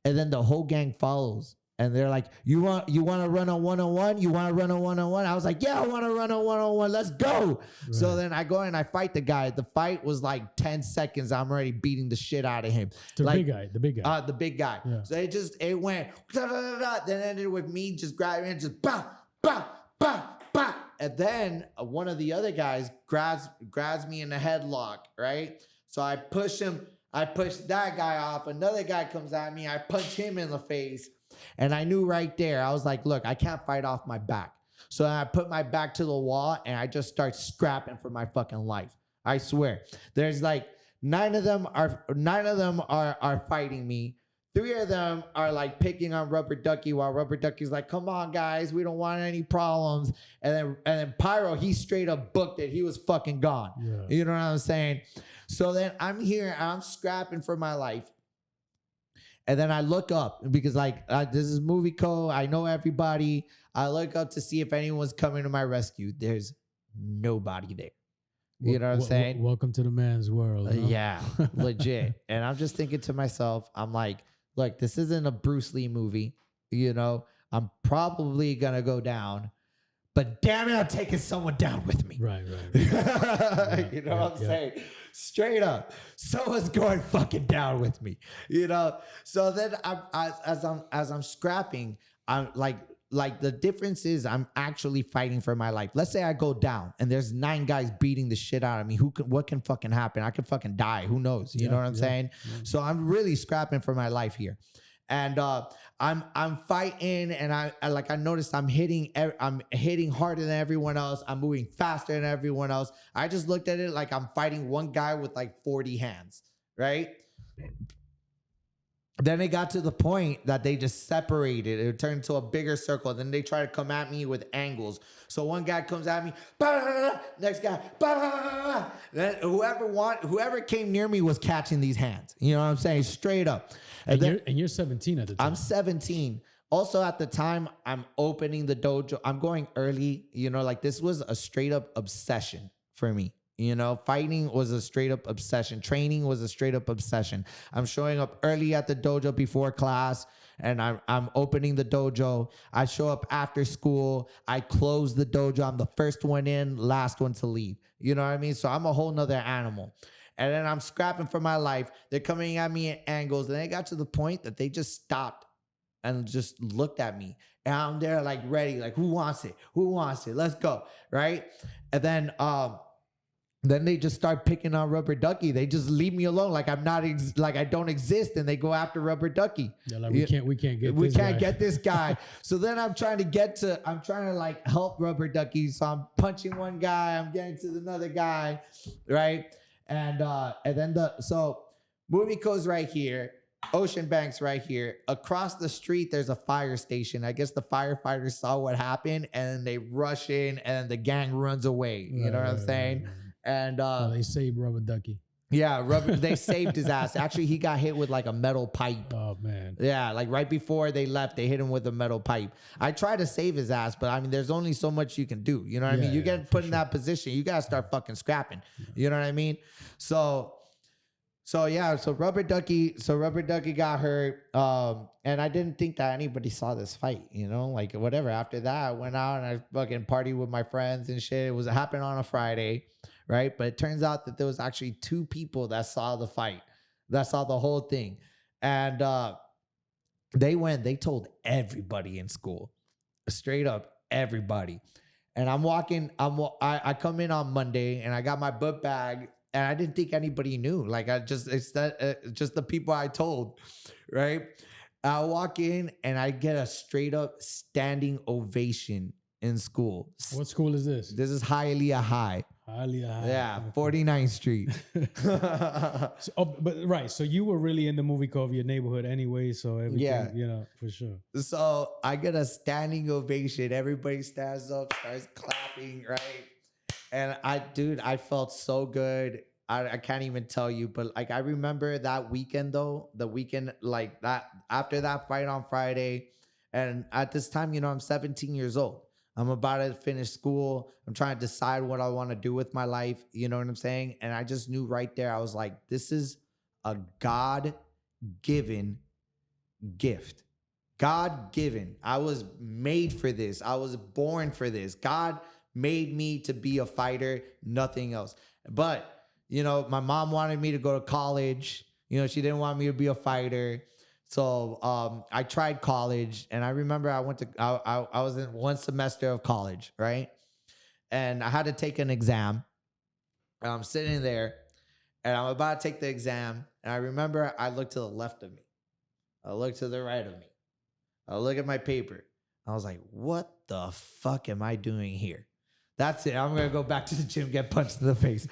And then the whole gang follows. And they're like, you want to run a one-on-one? You want to run a one-on-one? I was like, yeah, I want to run a one-on-one. Let's go. Right. So then I go and I fight the guy. The fight was like 10 seconds. I'm already beating the shit out of him. The big guy. The big guy. Yeah. So it went, then it ended with me just grabbing and just, bah, bah, bah, bah. And then one of the other guys grabs me in a headlock, right? So I push him I push that guy off. Another guy comes at me. I punch him in the face. And I knew right there, I was like, look, I can't fight off my back. So I put my back to the wall and I just start scrapping for my fucking life. I swear. There's like nine of them are fighting me. 3 of them are like picking on Rubber Ducky while Rubber Ducky's like, come on, guys, we don't want any problems. And then Pyro, he straight up booked it. He was fucking gone. Yeah. You know what I'm saying? So then I'm here, I'm scrapping for my life. And then I look up because like this is movie code. I know everybody. I look up to see if anyone's coming to my rescue. There's nobody there. You know what I'm saying? Welcome to the man's world. Huh? Yeah, legit. And I'm just thinking to myself, I'm like, look, this isn't a Bruce Lee movie. You know, I'm probably going to go down. But damn it, I'm taking someone down with me. Right. You know what I'm saying? Straight up. Someone's going fucking down with me. You know? So then as I'm scrapping, I'm like the difference is I'm actually fighting for my life. Let's say I go down and there's 9 guys beating the shit out of me. What can fucking happen? I could fucking die. Who knows? You know what I'm saying? Yeah. So I'm really scrapping for my life here. And I'm fighting, and I noticed I'm hitting harder than everyone else. I'm moving faster than everyone else. I just looked at it like I'm fighting one guy with like 40 hands, right? Then it got to the point that they just separated. It turned into a bigger circle. Then they try to come at me with angles. So one guy comes at me, bah! Next guy, bah! Then whoever came near me was catching these hands. You know what I'm saying? Straight up. And you're 17 at the time. I'm 17. Also at the time, I'm opening the dojo. I'm going early. You know, like this was a straight up obsession for me. You know, fighting was a straight up obsession. Training was a straight up obsession. I'm showing up early at the dojo before class, and I'm opening the dojo. I show up after school. I close the dojo. I'm the first one in, last one to leave. You know what I mean? So I'm a whole nother animal. And then I'm scrapping for my life. They're coming at me at angles. And it got to the point that they just stopped and just looked at me. And I'm there like ready, like who wants it? Who wants it? Let's go, right? And then they just start picking on Rubber Ducky. They just leave me alone, like I'm not, like I don't exist, and they go after Rubber Ducky. They're like, we can't get this guy. So then I'm trying to like help Rubber Ducky. So I'm punching one guy, I'm getting to another guy, right? And then so movie goes right here, Ocean Bank's right here. Across the street, there's a fire station. I guess the firefighters saw what happened, and they rush in, and the gang runs away. You know what I'm saying? And they saved Rubber Ducky. Yeah, they saved his ass. Actually, he got hit with like a metal pipe. Oh, man. Yeah, like right before they left, they hit him with a metal pipe. I tried to save his ass, but I mean, there's only so much you can do. You know what I mean? You get put in that position, you got to start fucking scrapping. Yeah. You know what I mean? So Rubber Ducky got hurt. And I didn't think that anybody saw this fight, you know, like whatever. After that, I went out and I fucking partied with my friends and shit. It happened on a Friday, right? But it turns out that there was actually 2 people that saw the fight, that saw the whole thing. And they told everybody in school, straight up everybody. And I come in on Monday and I got my book bag. And I didn't think anybody knew. Like just the people I told, right? I walk in and I get a straight up standing ovation in school. What school is this? This is Hialeah High. Hialeah High. Yeah, 49th Street. So you were really in the movie code of your neighborhood anyway. So everything, you know, for sure. So I get a standing ovation. Everybody stands up, starts clapping, right? And I felt so good. I can't even tell you, but like I remember that weekend though, like that after that fight on Friday. And at this time, you know, I'm 17 years old. I'm about to finish school. I'm trying to decide what I want to do with my life. You know what I'm saying? And I just knew right there, I was like, this is a God-given gift. God-given. I was made for this. I was born for this. God made me to be a fighter, nothing else. But, you know, my mom wanted me to go to college. You know, she didn't want me to be a fighter. So I tried college, and I remember I was in one semester of college, right? And I had to take an exam. I'm sitting there, and I'm about to take the exam. And I remember I looked to the left of me. I looked to the right of me. I look at my paper. I was like, what the fuck am I doing here? That's it. I'm going to go back to the gym, get punched in the face.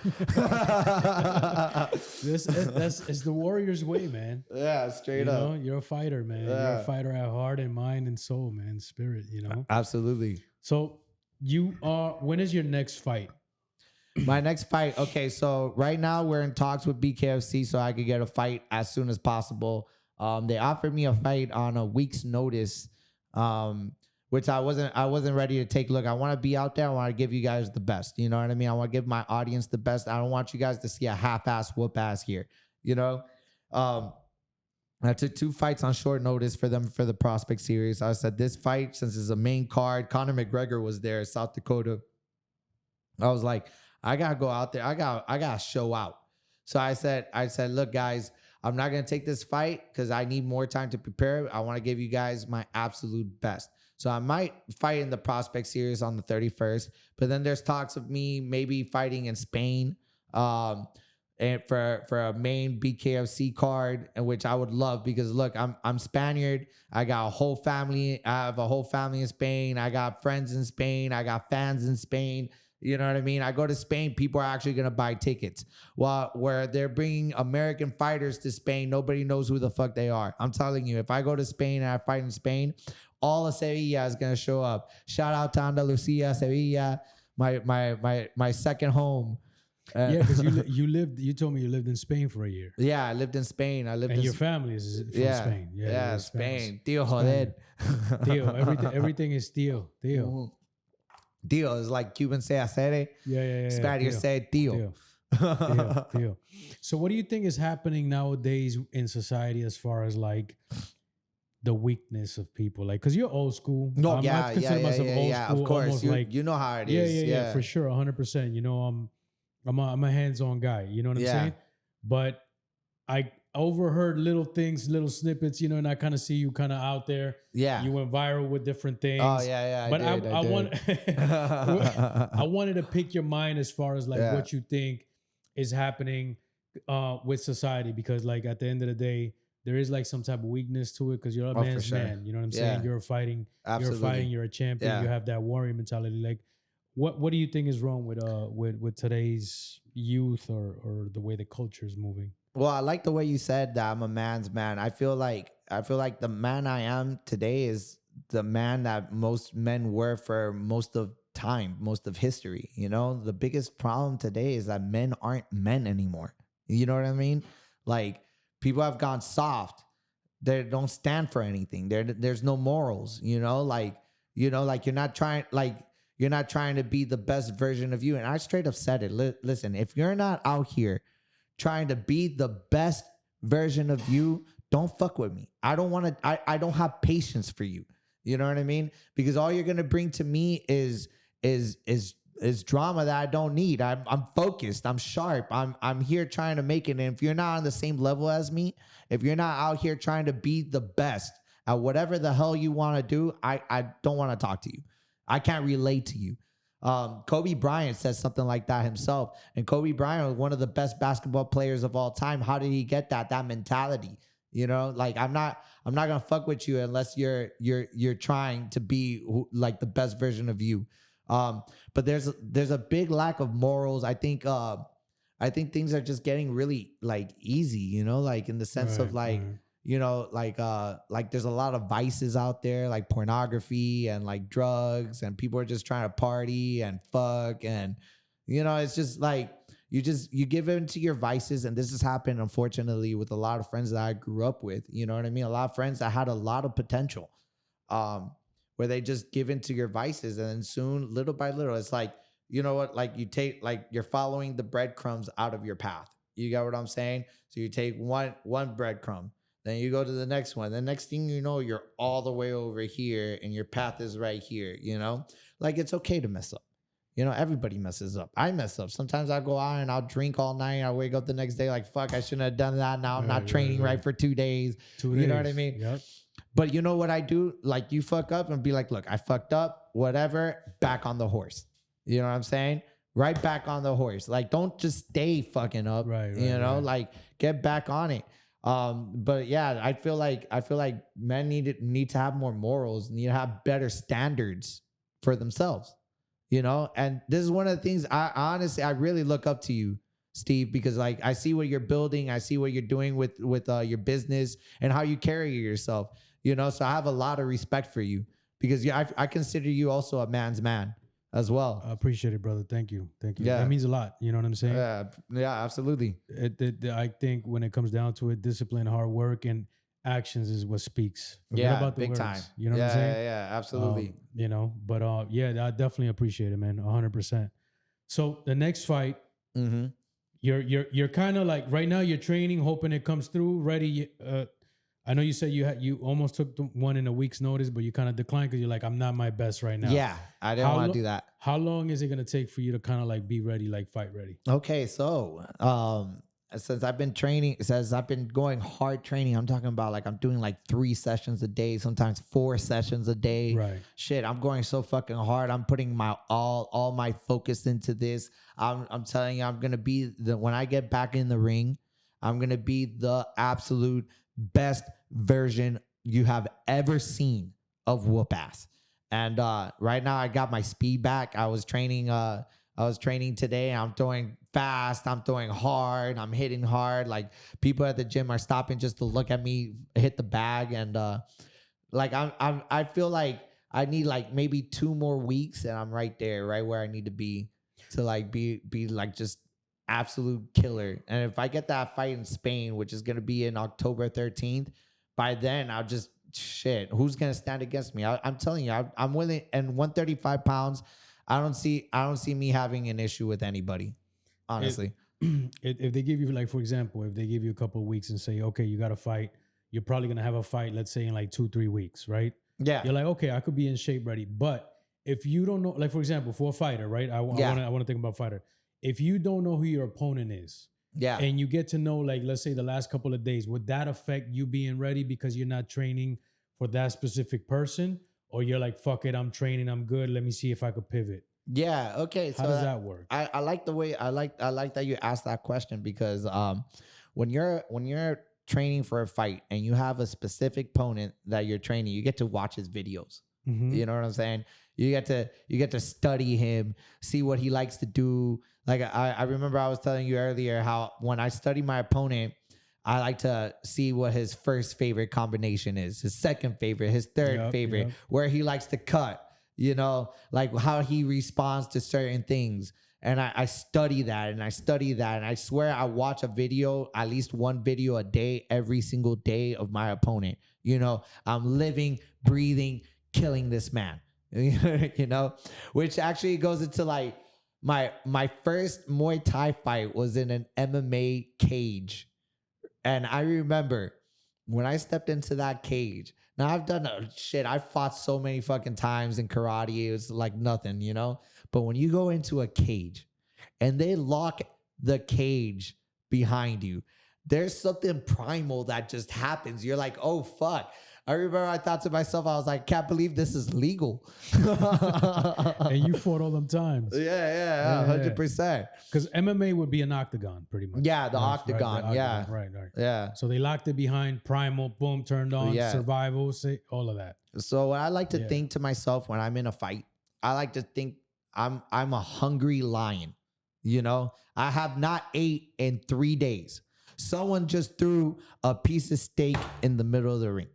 It's the warrior's way, man. Yeah, straight up. You're a fighter, man. You're a fighter at heart and mind and soul, man. Spirit, Absolutely. So when is your next fight? My next fight. Okay, so right now we're in talks with BKFC so I could get a fight as soon as possible. They offered me a fight on a week's notice, which I wasn't ready to take. Look, I want to be out there. I want to give you guys the best. You know what I mean? I want to give my audience the best. I don't want you guys to see a half-ass whoop ass here. I took 2 fights on short notice for them for the Prospect Series. I said this fight, since it's a main card, Conor McGregor was there, South Dakota. I was like, I gotta go out there. I gotta show out. So I said, look, guys, I'm not gonna take this fight because I need more time to prepare. I want to give you guys my absolute best. So I might fight in the Prospect Series on the 31st, but then there's talks of me maybe fighting in Spain, and for a main BKFC card, and which I would love because look, I'm Spaniard. I got a whole family. I have a whole family in Spain. I got friends in Spain. I got fans in Spain. You know what I mean? I go to Spain, people are actually going to buy tickets. While where they're bringing American fighters to Spain, nobody knows who the fuck they are. I'm telling you, if I go to Spain and I fight in Spain, all of Sevilla is going to show up. Shout out to Andalusia, Sevilla, my second home. Yeah, because you told me you lived in Spain for a year. Yeah, I lived in Spain. And your family is from Spain. Yeah, Spain. Tío, joder. Tío, everything is tío. Mm-hmm. Tío is like Cuban say acere. Yeah. Spaniards say tío. Tío. So what do you think is happening nowadays in society as far as like the weakness of people? Like, because you're old school. No, I consider myself old school. Of course. Like, you know how it is. Yeah, for sure. 100%. I'm a hands-on guy. You know what I'm saying? But I overheard little things, little snippets, and I kind of see you kind of out there. Yeah. You went viral with different things. Oh, yeah. But I wanted to pick your mind as far as like what you think is happening with society, because like at the end of the day, there is like some type of weakness to it because you're a man's man. You know what I'm saying? You're fighting. Absolutely. You're a champion. You have that warrior mentality. Like, what do you think is wrong with today's youth or the way the culture is moving? Well, I like the way you said that I'm a man's man. I feel like the man I am today is the man that most men were for most of time, most of history. The biggest problem today is that men aren't men anymore. You know what I mean? Like, people have gone soft. They don't stand for anything. There's no morals. Like you're not trying. Like, you're not trying to be the best version of you. And I straight up said it. Listen, if you're not out here trying to be the best version of you, don't fuck with me. I don't have patience for you. You know what I mean? Because all you're gonna bring to me is drama that I don't need. I'm focused. I'm sharp. I'm here trying to make it. And if you're not on the same level as me, if you're not out here trying to be the best at whatever the hell you want to do, I don't want to talk to you. I can't relate to you. Kobe Bryant says something like that himself. And Kobe Bryant was one of the best basketball players of all time. How did he get that mentality? Like, I'm not gonna fuck with you unless you're trying to be like the best version of you. But there's a big lack of morals. I think things are just getting really like easy, like in the sense of like, like there's a lot of vices out there, like pornography and like drugs, and people are just trying to party and fuck. And, it's just like, you give in to your vices. And this has happened, unfortunately, with a lot of friends that I grew up with. You know what I mean? A lot of friends that had a lot of potential, where they just give into your vices. And then soon, little by little, it's like, you know what? Like, you take, like, you're following the breadcrumbs out of your path. You got what I'm saying? So you take one breadcrumb, then you go to the next one. The next thing you know, you're all the way over here and your path is right here, Like, it's okay to mess up. Everybody messes up. I mess up. Sometimes I go out and I'll drink all night. I wake up the next day like, fuck, I shouldn't have done that. Now I'm not training right for 2 days. You know what I mean? Yep. But you know what I do? Like, you fuck up and be like, look, I fucked up, whatever, back on the horse. You know what I'm saying? right back on the horse. Like, don't just stay fucking up. Right, You know, right. like get back on it. But yeah, I feel like men need to have more morals, need to have better standards for themselves. You know, and this is one of the things I honestly I really look up to you, Steve, because like I see what you're building, I see what you're doing with your business and how you carry yourself. You know, so I have a lot of respect for you because I consider you also a man's man as well. I appreciate it, brother. Thank you. Yeah. That means a lot. You know what I'm saying? Yeah, absolutely. I think when it comes down to it, discipline, hard work, and actions is what speaks. Forget about the big words. time. You know what I'm saying? Yeah, absolutely. You know, but yeah, I definitely appreciate it, man. 100%. So the next fight, Mm-hmm. you're kind of like right now you're training, hoping it comes through, ready. I know you said you almost took one in a week's notice, but you kind of declined because you're like, I'm not my best right now. Yeah, I didn't want to do that. How long is it gonna take for you to kind of like be ready, like fight ready? Okay, so since I've been going hard training, I'm talking about like I'm doing like 3 sessions a day, sometimes 4 sessions a day. Right. Shit, I'm going so fucking hard. I'm putting my all my focus into this. I'm telling you, I'm gonna be when I get back in the ring, I'm gonna be the absolute best version you have ever seen of whoop ass. And right now I got my speed back. I was training today. I'm throwing fast. I'm throwing hard. I'm hitting hard. Like people at the gym are stopping just to look at me hit the bag. And like I feel like I need like maybe 2 more weeks, and I'm right there, right where I need to be to like be like just absolute killer. And if I get that fight in Spain, which is gonna be in October 13th, by then I'll just shit. Who's gonna stand against me? I'm telling you, I'm willing. And 135 pounds. I don't see me having an issue with anybody, honestly. If they give you, like, for example, if they give you a couple of weeks and say, okay, you got to fight, you're probably going to have a fight, let's say in like 2-3 weeks, right? Yeah. You're like, okay, I could be in shape ready. But if you don't know, like, for example, for a fighter, right? I want to think about fighter. If you don't know who your opponent is, Yeah. and you get to know, like, let's say the last couple of days, would that affect you being ready because you're not training for that specific person? Or you're like, fuck it, I'm training, I'm good. Let me see if I could pivot. Yeah. Okay. How does that work? I like the way I like that you asked that question because when you're training for a fight and you have a specific opponent that you're training, you get to watch his videos. Mm-hmm. You know what I'm saying? You get to study him, see what he likes to do. Like I remember I was telling you earlier how when I study my opponent, I like to see what his first favorite combination is, his second favorite, his third favorite, where he likes to cut, you know, like how he responds to certain things. And I study that and I study that. And I swear I watch a video, at least one video a day, every single day of my opponent. You know, I'm living, breathing, killing this man, you know, which actually goes into like my first Muay Thai fight was in an MMA cage. And I remember when I stepped into that cage. Now I've done shit. I fought so many fucking times in karate. It was like nothing, you know? But when you go into a cage and they lock the cage behind you, there's something primal that just happens. You're like, oh, fuck. I remember I thought to myself, I was like, can't believe this is legal. And you fought all them times. Yeah, 100%. Because MMA would be an octagon, pretty much. Yeah, the octagon. Right, yeah. Right. Yeah. So they locked it behind, primal, boom, turned on, survival, all of that. So I like to think to myself when I'm in a fight, I like to think I'm a hungry lion. You know, I have not ate in 3 days. Someone just threw a piece of steak in the middle of the ring.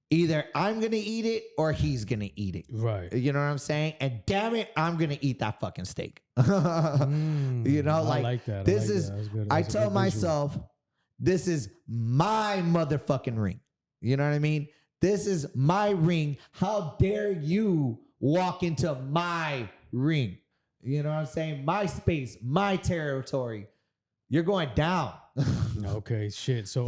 Either I'm going to eat it or he's going to eat it. Right. You know what I'm saying? And damn it, I'm going to eat that fucking steak. You know, like that. This is, I tell myself, this is my motherfucking ring. You know what I mean? This is my ring. How dare you walk into my ring? You know what I'm saying? My space, my territory. You're going down. Okay, shit. So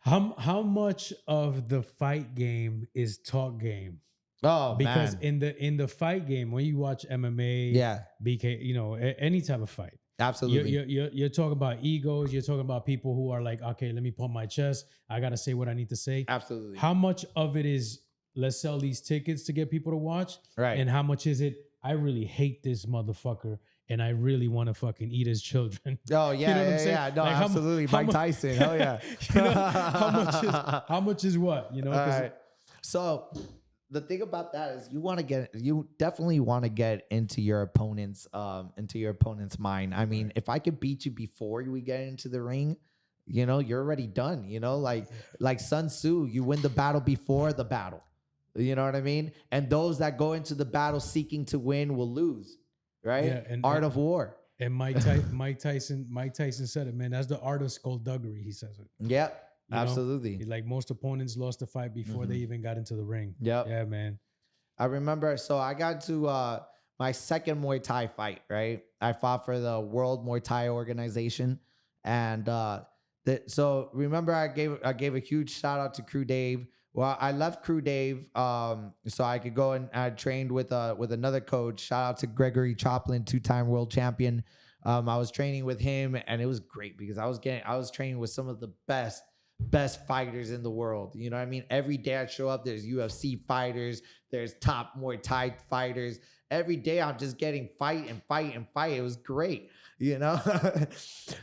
how much of the fight game is talk game? Oh, because man. in the fight game, when you watch MMA, BK, you know, any type of fight, absolutely, you're talking about egos. You're talking about people who are like, okay, let me pump my chest. I gotta say what I need to say. Absolutely. How much of it is let's sell these tickets to get people to watch, right? And how much is it? I really hate this motherfucker, and I really want to fucking eat his children. Oh, yeah, You know what I'm saying? yeah. No, Like, absolutely. Mike Tyson. Hell yeah. You know, how much is what? You know, All right. So the thing about that is you definitely want to get into your opponent's mind. I mean, if I could beat you before we get into the ring, you know, you're already done. You know, like Sun Tzu, you win the battle before the battle. You know what I mean? And those that go into the battle seeking to win will lose. Right? Yeah, Art of war. And Mike Tyson said it, man. That's the art of skullduggery. He says it. Yep. You know? Absolutely. Like most opponents lost the fight before they even got into the ring. Yep. Yeah, man. I remember, so I got to my second Muay Thai fight, right? I fought for the World Muay Thai Organization. And so remember I gave a huge shout out to Crew Dave. Well, I left Crew Dave so I could go and I trained with another coach. Shout out to Gregory Choplin, 2-time world champion. I was training with him and it was great because I was training with some of the best fighters in the world. You know what I mean? Every day I show up, there's UFC fighters, there's top Muay Thai fighters. Every day I'm just getting fight. It was great, you know?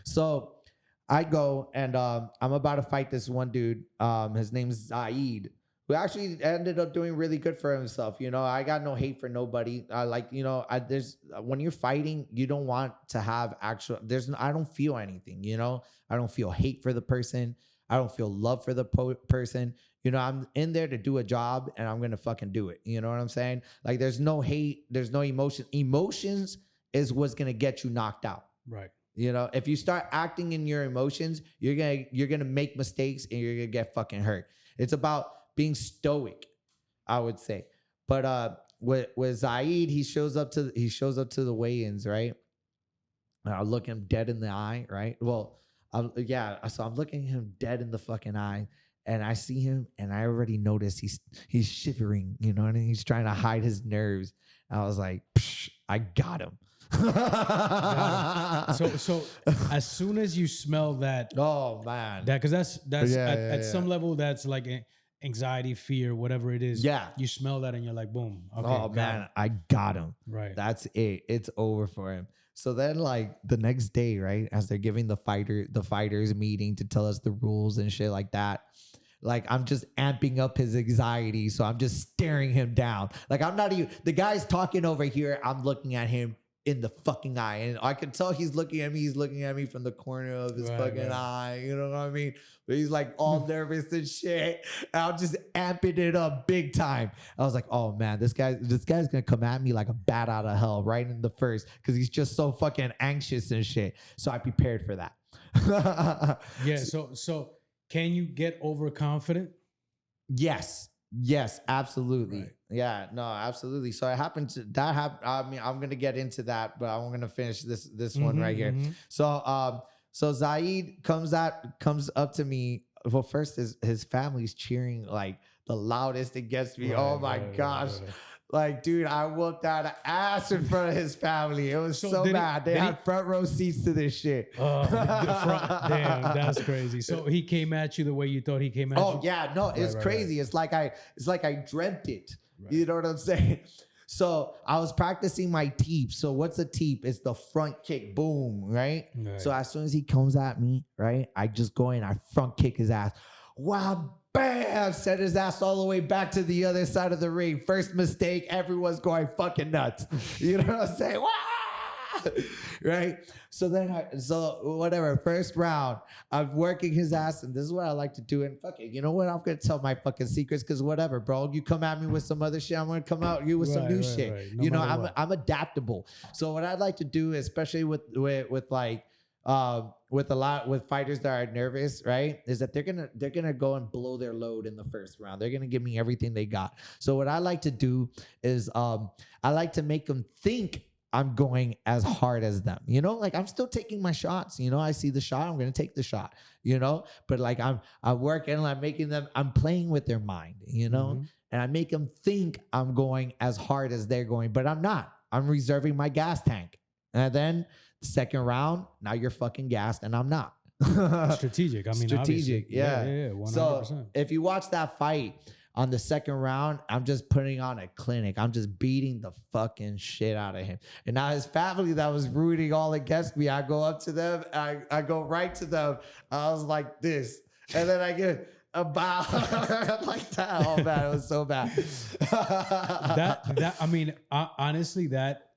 So I go and I'm about to fight this one dude. His name's Zaid, who actually ended up doing really good for himself. You know, I got no hate for nobody. When you're fighting, you don't want to have I don't feel anything, you know? I don't feel hate for the person. I don't feel love for the person. You know, I'm in there to do a job and I'm going to fucking do it. You know what I'm saying? Like there's no hate. There's no emotion. Emotions is what's going to get you knocked out. Right. You know, if you start acting in your emotions, you're going to make mistakes and you're going to get fucking hurt. It's about being stoic, I would say. But with Zaid, he shows up to the weigh-ins, right? And I look him dead in the eye, right? Well, so I'm looking him dead in the fucking eye, and I see him, and I already noticed he's shivering, you know what I mean? He's trying to hide his nerves. And I was like, I got him. So as soon as you smell that, oh man, that because that's at some level that's like anxiety, fear, whatever it is. Yeah, you smell that and you're like, boom. Okay, oh man, I got him. Right, that's it. It's over for him. So then, like the next day, right, as they're giving the fighters meeting to tell us the rules and shit like that, like I'm just amping up his anxiety. So I'm just staring him down. Like I'm not even, the guy's talking over here. I'm looking at him in the fucking eye, and I can tell he's looking at me. He's looking at me from the corner of his fucking eye. You know what I mean? But he's like all nervous and shit. And I'm just amping it up big time. I was like, oh man, this guy's gonna come at me like a bat out of hell right in the first, because he's just so fucking anxious and shit. So I prepared for that. Yeah. So can you get overconfident? Yes, absolutely. Right. Yeah, no, absolutely. So it happened to that. I mean, I'm gonna get into that, but I'm gonna finish this one right here. So Zaid comes up to me. Well, first his family's cheering like the loudest it gets me. Right, oh my gosh. Right. Like, dude, I whooped out an ass in front of his family. It was so bad. They had front row seats to this shit. Damn, that's crazy. So he came at you the way you thought he came at you? Oh yeah, no, it's crazy. Right. It's like I dreamt it. Right. You know what I'm saying? So I was practicing my teep. So what's a teep? It's the front kick, boom, right? So as soon as he comes at me, right, I just go in, I front kick his ass. Wow. Bam! Sent his ass all the way back to the other side of the ring. First mistake, everyone's going fucking nuts. You know what I'm saying? Wah! Right? So whatever, first round, I'm working his ass, and this is what I like to do. And fuck it, you know what? I'm gonna tell my fucking secrets, because whatever, bro. You come at me with some other shit, I'm gonna come out you with some new shit. Right. No, you know, I'm adaptable. So what I'd like to do, especially with fighters that are nervous, right, is that they're gonna go and blow their load in the first round. They're gonna give me everything they got. So what I like to do is I like to make them think I'm going as hard as them. You know, like I'm still taking my shots. You know, I see the shot, I'm gonna take the shot. You know, but like I'm working and I'm playing with their mind. You know, and I make them think I'm going as hard as they're going, but I'm not. I'm reserving my gas tank, and then. Second round, now you're fucking gassed and I'm not. Strategic. I mean, strategic. Yeah. 100%. So if you watch that fight, On the second round, I'm just putting on a clinic. I'm just beating the fucking shit out of him. And now his family that was rooting all against me, I go up to them, I go right to them. I was like this. And then I get a bow like that. Oh man, it was so bad. I mean, honestly, that,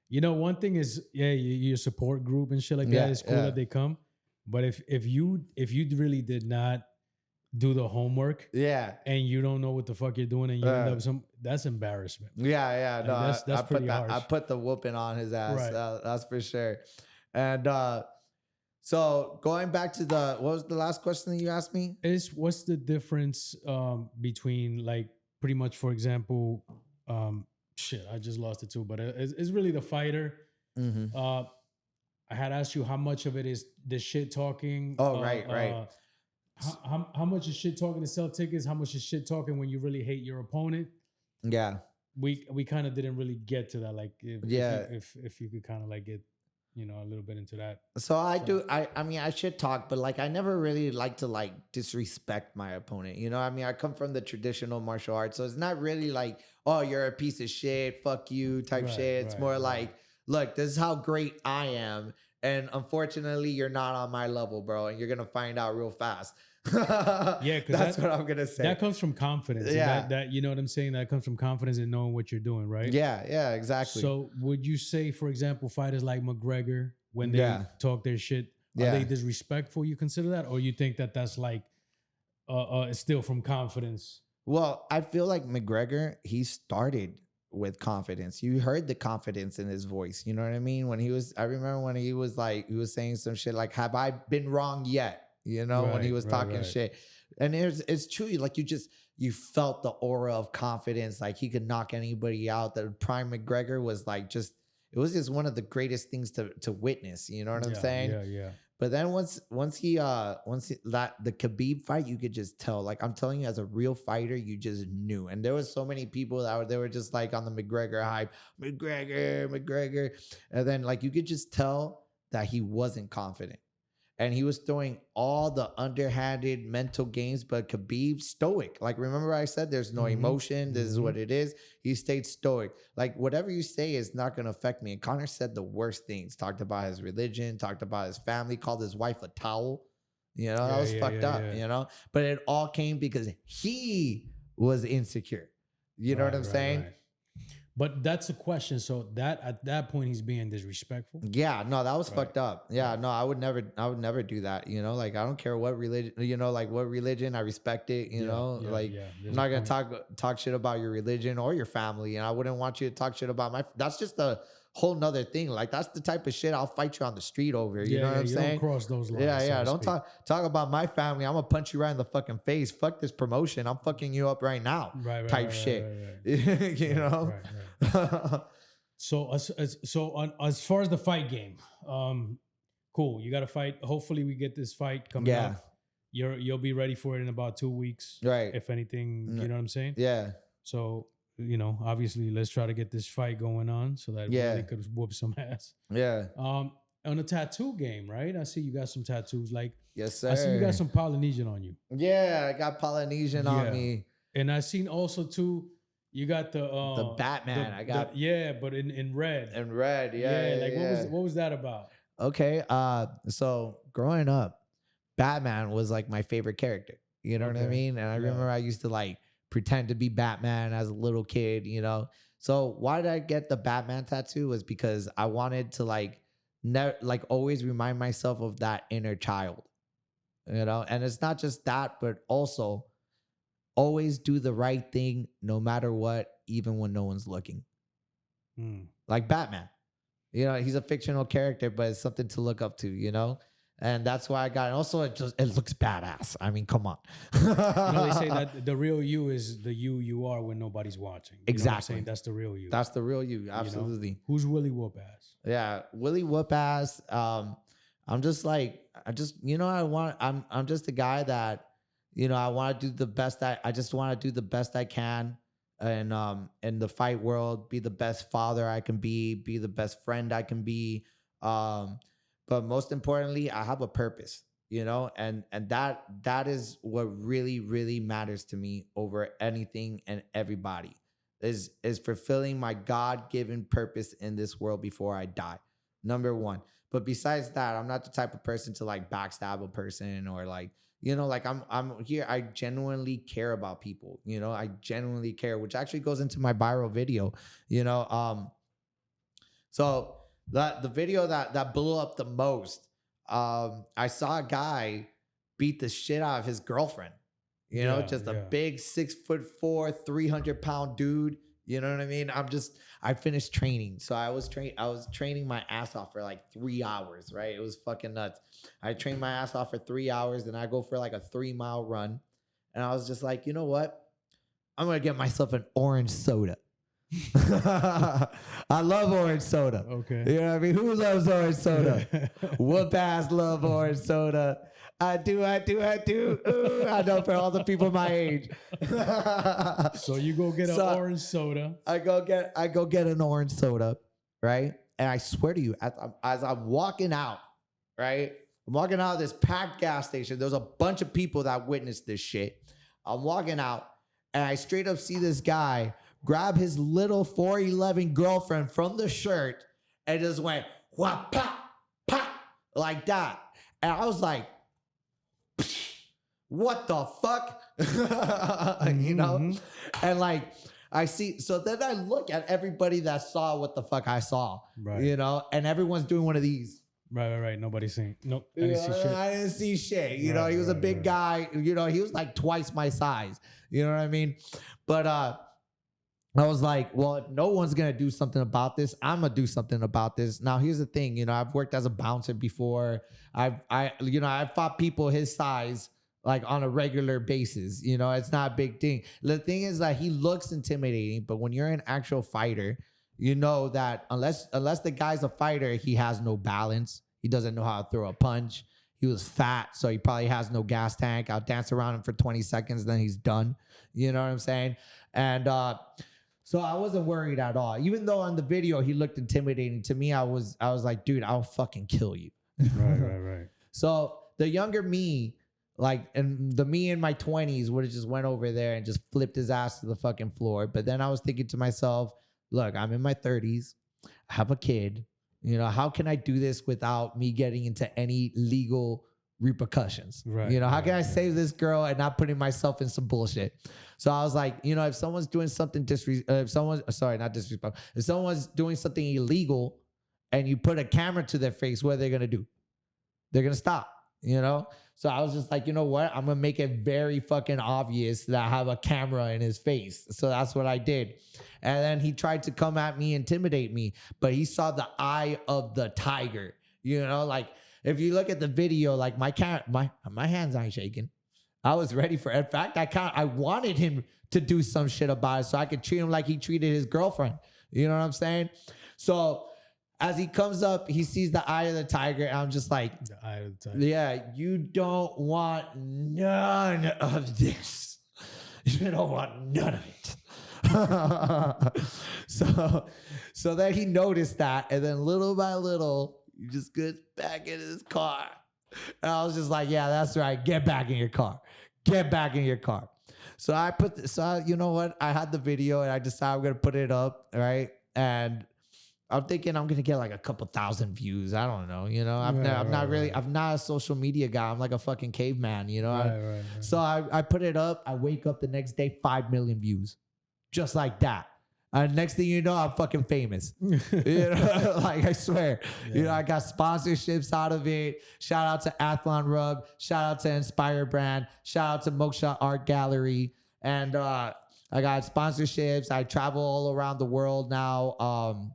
you know, one thing is, yeah, your support group and shit like that is cool that they come. But if you really did not do the homework, and you don't know what the fuck you're doing, and you end up that's embarrassment. Yeah, no, that's pretty harsh. I put the whooping on his ass. Right. That's for sure. And so going back to what was the last question that you asked me? What's the difference between, like, pretty much, for example, shit, I just lost it too, but it's really the fighter. Mm-hmm. I had asked you how much of it is the shit talking. Oh, right. How much is shit talking to sell tickets? How much is shit talking when you really hate your opponent? Yeah. We kind of didn't really get to that. Like, if you could kind of like get, you know, a little bit into that. So I mean, I should talk, but like, I never really like to like disrespect my opponent. You know, I mean, I come from the traditional martial arts, so it's not really like, oh, you're a piece of shit, fuck you type shit. It's more like, look, this is how great I am. And unfortunately, you're not on my level, bro. And you're going to find out real fast. Yeah, because that's what I'm going to say. That comes from confidence. Yeah. That, you know what I'm saying? That comes from confidence in knowing what you're doing, right? Yeah, exactly. So would you say, for example, fighters like McGregor, when they talk their shit, are they disrespectful? You consider that? Or you think that that's like still from confidence? Well, I feel like McGregor, he started with confidence. You heard the confidence in his voice. You know what I mean? I remember when he was saying some shit like, have I been wrong yet? You know, when he was talking shit. And it's true. Like, you felt the aura of confidence. Like, he could knock anybody out. The prime McGregor was like, it was just one of the greatest things to witness. You know what I'm saying? Yeah. But then once the Khabib fight, you could just tell. Like, I'm telling you, as a real fighter, you just knew. And there was so many people they were just like on the McGregor hype, McGregor. And then like, you could just tell that he wasn't confident. And he was throwing all the underhanded mental games, but Khabib stoic. Like, remember I said there's no emotion. This is what it is. He stayed stoic. Like, whatever you say is not going to affect me. And Conor said the worst things. Talked about his religion, talked about his family, called his wife a towel. You know, that was fucked up, you know? But it all came because he was insecure. You know what I'm saying? Right. But that's a question. So that at that point he's being disrespectful. Yeah, no, that was fucked up. Yeah, no, I would never do that. You know, like, I don't care what religion, you know, like what religion, I respect it. You know, I'm not gonna talk shit about your religion or your family, and I wouldn't want you to talk shit about that's just a whole nother thing. Like, that's the type of shit I'll fight you on the street over. You know what I'm saying? Don't cross those lines. Yeah. Don't talk about my family. I'm gonna punch you right in the fucking face. Fuck this promotion. I'm fucking you up right now. Type shit. You know. Right. So as far as the fight game, cool. You got to fight. Hopefully, we get this fight coming up. You'll be ready for it in about 2 weeks, right? If anything, you know what I'm saying? Yeah. So, you know, obviously, let's try to get this fight going on so that really could whoop some ass. Yeah. On the tattoo game, right? I see you got some tattoos. Like, yes, sir. I see you got some Polynesian on you. Yeah, I got Polynesian on me. And I seen also too, you got the Batman. I got but in red. In red, yeah. What was that about? Okay, so growing up, Batman was like my favorite character. You know what I mean? And I remember I used to like pretend to be Batman as a little kid, you know? So why did I get the Batman tattoo? Was because I wanted to like always remind myself of that inner child, you know? And it's not just that, but also always do the right thing no matter what, even when no one's looking. Like Batman, you know, he's a fictional character, but it's something to look up to, you know? And that's why I got it. Also, it looks badass. I mean, come on. You know, they say that the real you is the you are when nobody's watching. You exactly. Know what I'm saying? That's the real you. That's the real you. Absolutely. You know? Who's Willie Whoop Ass? Yeah, Willie Whoop Ass. I'm just a guy that, you know, I want to do the best. I just want to do the best I can, and in the fight world, be the best father I can be the best friend I can be. But most importantly, I have a purpose. you know, and that is what really, really matters to me over anything and everybody is fulfilling my God-given purpose in this world before I die. Number one. But besides that, I'm not the type of person to like backstab a person or like, you know, like I'm here. I genuinely care about people, you know, I genuinely care, which actually goes into my viral video, you know. So the video that blew up the most, I saw a guy beat the shit out of his girlfriend, you know, just a big 6'4", 300-pound dude. You know what I mean? I finished training. So I was training my ass off for like 3 hours, right? It was fucking nuts. I trained my ass off for 3 hours. Then I go for like a 3-mile run. And I was just like, you know what? I'm going to get myself an orange soda. I love orange soda. Okay. You know what I mean? Who loves orange soda? Whoop ass love orange soda. I do. Ooh, I know for all the people my age. So you go get an orange soda. I go get an orange soda, right? And I swear to you, as I'm walking out, right? I'm walking out of this packed gas station. There's a bunch of people that witnessed this shit. I'm walking out, and I straight up see this guy grab his little 4'11" girlfriend from the shirt and just went wha pop, pop, like that. And I was like, what the fuck? You know? And like, I see, so then I look at everybody that saw what the fuck I saw, you know? And everyone's doing one of these. Right. Nobody's seen. Nope. I didn't see shit. I didn't see shit. You know, he was a big guy. You know, he was like twice my size. You know what I mean? But I was like, well, if no one's going to do something about this, I'm going to do something about this. Now, here's the thing. You know, I've worked as a bouncer I've fought people his size like on a regular basis. You know, it's not a big thing. The thing is that he looks intimidating, but when you're an actual fighter, you know that unless the guy's a fighter, he has no balance. He doesn't know how to throw a punch. He was fat, so he probably has no gas tank. I'll dance around him for 20 seconds, then he's done. You know what I'm saying? And so I wasn't worried at all. Even though on the video he looked intimidating to me, I was like, dude, I'll fucking kill you. Right. So the younger me, like, and the me in my 20s would have just went over there and just flipped his ass to the fucking floor. But then I was thinking to myself, look, I'm in my 30s. I have a kid. You know, how can I do this without me getting into any legal repercussions? Right. You know, how can I save this girl and not putting myself in some bullshit? So I was like, you know, if someone's doing something if someone's doing something illegal and you put a camera to their face, what are they going to do? They're going to stop, you know? So I was just like, you know what? I'm going to make it very fucking obvious that I have a camera in his face. So that's what I did. And then he tried to come at me, intimidate me, but he saw the eye of the tiger. You know, like if you look at the video, like my hands aren't shaking. I was ready for it. In fact, I wanted him to do some shit about it so I could treat him like he treated his girlfriend. You know what I'm saying? So as he comes up, he sees the eye of the tiger. And I'm just like, the eye of the tiger. Yeah, you don't want none of this. You don't want none of it. So then he noticed that, and then little by little, he just gets back in his car. And I was just like, yeah, that's right. Get back in your car. Get back in your car. So you know what? I had the video, and I decided I'm going to put it up, right? And I'm thinking I'm going to get like a couple thousand views. I don't know. You know, I'm not a social media guy. I'm like a fucking caveman, you know? Right. So I put it up. I wake up the next day, 5 million views. Just like that. Next thing you know, I'm fucking famous. You know, like I swear. Yeah. You know, I got sponsorships out of it. Shout out to Athlon Rug. Shout out to Inspire Brand. Shout out to Moksha Art Gallery. And I got sponsorships. I travel all around the world now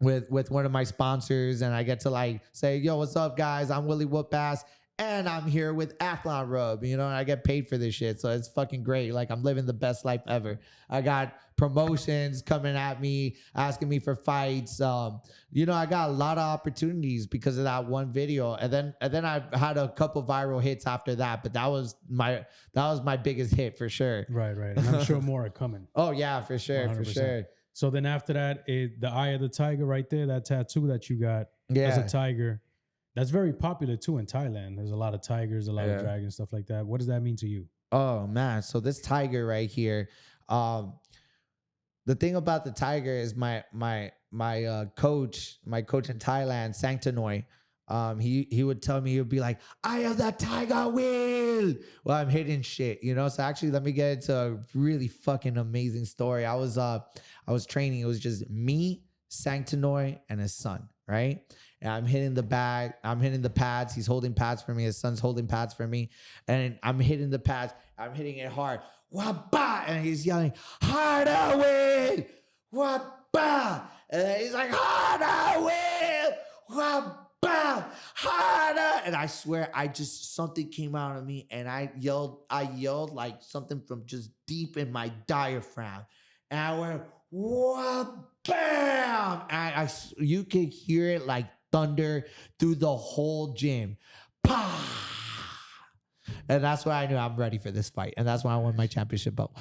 with one of my sponsors. And I get to like say, yo, what's up, guys? I'm Willie Whoop-Ass. And I'm here with Athlon Rub, you know, and I get paid for this shit. So it's fucking great. Like, I'm living the best life ever. I got promotions coming at me, asking me for fights. You know, I got a lot of opportunities because of that one video. And then I had a couple viral hits after that, but that was my biggest hit for sure. Right. And I'm sure more are coming. Oh yeah, for sure. 100%. For sure. So then after that, the eye of the tiger right there, that tattoo that you got as a tiger. That's very popular too in Thailand. There's a lot of tigers, a lot of Yeah. dragons, stuff like that. What does that mean to you? Oh man, so this tiger right here, the thing about the tiger is my coach in Thailand, Sanctanoy, he would tell me, he would be like, I am the tiger, Will. Well, I'm hitting shit, you know. So actually, let me get into a really fucking amazing story. I was training. It was just me, Sanctanoy, and his son, right? And I'm hitting the bag. I'm hitting the pads. He's holding pads for me. His son's holding pads for me. And I'm hitting the pads. I'm hitting it hard. Wah-bah! And he's yelling, harder, Will! Wah-bah! And then he's like, harder, Will! Wah-bah! Harder! And I swear, something came out of me, and I yelled like something from just deep in my diaphragm. And I went, wah-bam! And you could hear it like thunder through the whole gym. Pah! And that's why I knew I'm ready for this fight. And that's why I won my championship belt.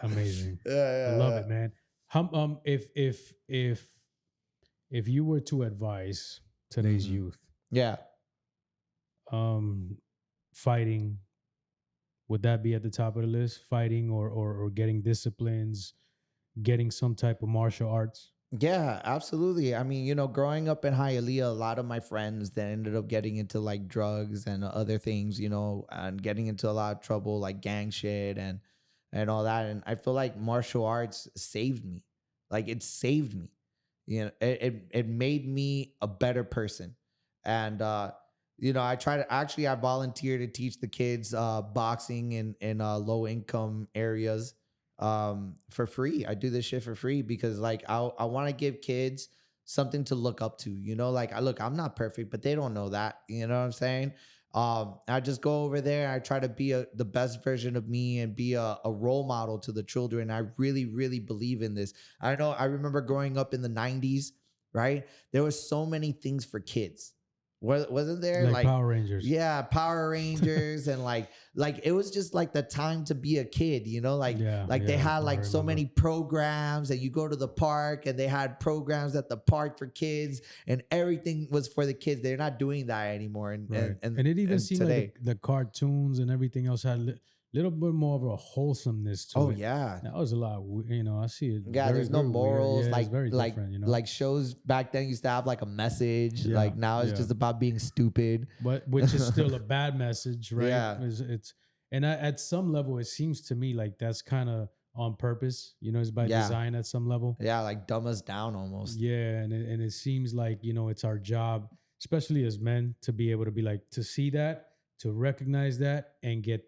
Amazing. Yeah, I love it, man. If you were to advise today's youth, Yeah. fighting, would that be at the top of the list? Fighting or getting disciplines, getting some type of martial arts? Yeah, absolutely. I mean, you know, growing up in Hialeah, a lot of my friends that ended up getting into like drugs and other things, you know, and getting into a lot of trouble, like gang shit and all that. And I feel like martial arts saved me. Like it saved me. You know, it made me a better person. And you know, I volunteer to teach the kids boxing in low income areas. For free. I do this shit for free because like I want to give kids something to look up to, you know, like I'm not perfect, but they don't know that, you know what I'm saying? I just go over there. I try to be the best version of me and be a role model to the children. I really, really believe in this. I remember growing up in the 90s, right? There were so many things for kids. Wasn't there like Power Rangers? Yeah, Power Rangers and like it was just like the time to be a kid, you know, they had like so many programs, and you go to the park and they had programs at the park for kids, and everything was for the kids. They're not doing that anymore. And it even seemed like the cartoons and everything else had little bit more of a wholesomeness to it. Oh yeah, that was a lot. You know, I see it. Yeah, there's no morals. Yeah, like very different, you know? like shows back then used to have like a message. Yeah, like now it's just about being stupid. But which is still a bad message, right? Yeah, and at some level, it seems to me like that's kind of on purpose. You know, it's by design at some level. Yeah, like dumb us down almost. Yeah, and it seems like, you know, it's our job, especially as men, to be able to be like, to see that, to recognize that, and get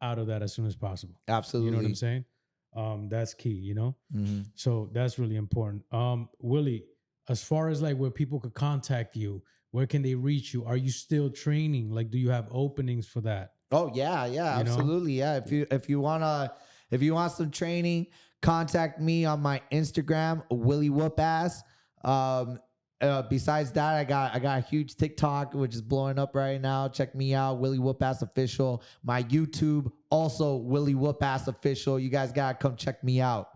out of that as soon as possible. Absolutely. You know what I'm saying? That's key, you know? Mm-hmm. So that's really important. Willie, as far as like where people could contact you, where can they reach you? Are you still training? Like, do you have openings for that? Oh yeah, absolutely. Yeah. If you want some training, contact me on my Instagram, Willie Whoopass. Besides that, I got a huge TikTok, which is blowing up right now. Check me out, Willie Whoopass Official. My YouTube, also Willie Whoopass Official. You guys gotta come check me out.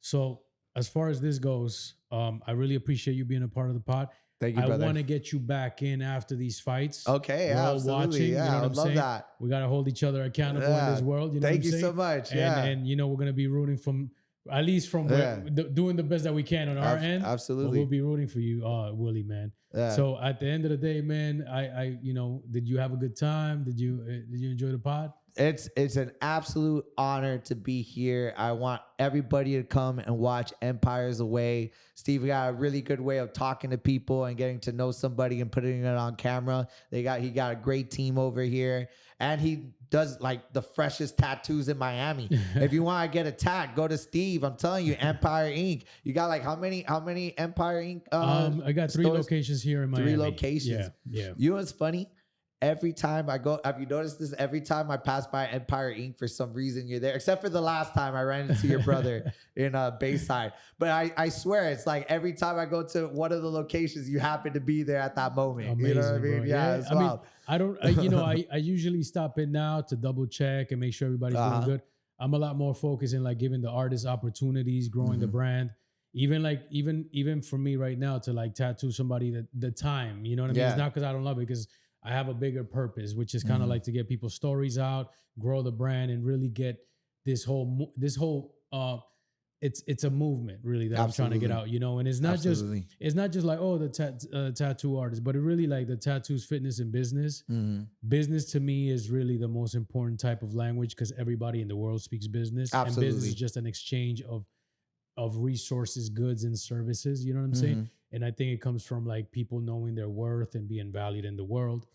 So as far as this goes, I really appreciate you being a part of the pod. Thank you, brother. I want to get you back in after these fights. Okay, yeah, absolutely. Watching, yeah, you know I would love that. We got to hold each other accountable in this world. You know Thank what I'm you saying? so much. And you know, we're going to be rooting from, at least from doing the best that we can on our end. Absolutely. We'll be rooting for you, Willie, man. Yeah. So at the end of the day, man, I you know, did you have a good time? Did you enjoy the pod? It's an absolute honor to be here. I want everybody to come and watch Empires Away. Steve got a really good way of talking to people and getting to know somebody and putting it on camera. He got a great team over here, and he does like the freshest tattoos in Miami. If you want to get a tat, go to Steve. I'm telling you, Empire Inc. You got like how many Empire Inc. I got 3 locations here in Miami. 3 locations. Yeah. You know what's funny? Every time I go, have you noticed this? Every time I pass by Empire Inc., for some reason you're there, except for the last time I ran into your brother in Bayside. But I swear, it's like every time I go to one of the locations, you happen to be there at that moment. Amazing, you know what I mean? Bro. Yeah, it's wild. I mean, I don't, you know, I usually stop in now to double check and make sure everybody's doing good. I'm a lot more focused in like giving the artists opportunities, growing the brand. even for me right now to like tattoo somebody, the time, you know what I mean? It's not because I don't love it, because I have a bigger purpose, which is kind of like to get people's stories out, grow the brand, and really get this whole it's a movement really that I'm trying to get out, you know. And it's not just like, oh, the tattoo artist, but it really like the tattoos, fitness, and business. Business to me is really the most important type of language, because everybody in the world speaks business. And business is just an exchange of resources, goods, and services, you know what I'm saying? And I think it comes from like people knowing their worth and being valued in the world.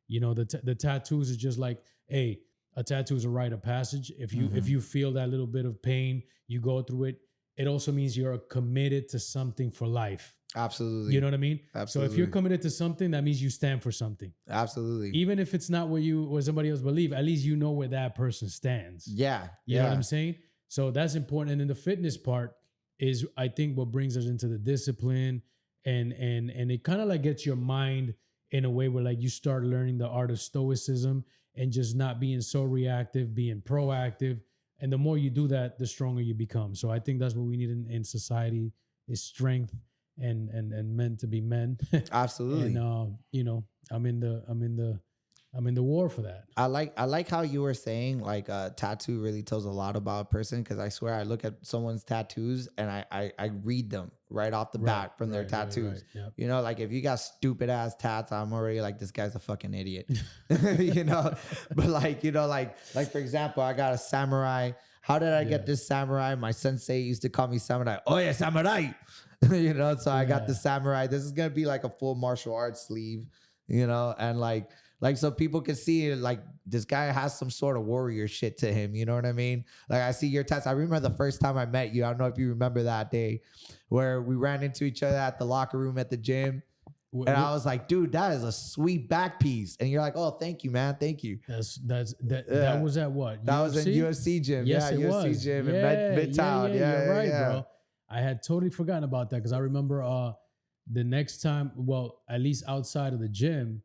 You know, the tattoos is just like, hey, a tattoo is a rite of passage. If you feel that little bit of pain, you go through it. It also means you're committed to something for life. Absolutely. You know what I mean? Absolutely. So if you're committed to something, that means you stand for something. Absolutely. Even if it's not what somebody else believe, at least you know where that person stands. Yeah. You know what I'm saying? So that's important. And then the fitness part is, I think, what brings us into the discipline, and it kind of like gets your mind in a way where like you start learning the art of stoicism and just not being so reactive, being proactive. And the more you do that, the stronger you become. So I think that's what we need in society, is strength and men to be men. Absolutely. And you know, I'm in the war for that. I like how you were saying like a tattoo really tells a lot about a person, because I swear I look at someone's tattoos and I read them right off the bat from their tattoos. Right. Yep. You know, like if you got stupid ass tats, I'm already like, this guy's a fucking idiot. You know, but like, you know, like for example, I got a samurai. How did I get this samurai? My sensei used to call me samurai. Oh yeah, samurai. You know, so I got the samurai. This is gonna be like a full martial arts sleeve. You know, and like so people can see it, like this guy has some sort of warrior shit to him. You know what I mean? Like I see your tats. I remember the first time I met you. I don't know if you remember that day where we ran into each other at the locker room at the gym. And I was like, dude, that is a sweet back piece. And you're like, oh, thank you, man. Thank you. That was at what? That UFC? was in UFC gym. Yes, yeah, it UFC was. gym in Midtown. Yeah, you're right, bro. I had totally forgotten about that, because I remember the next time, well, at least outside of the gym,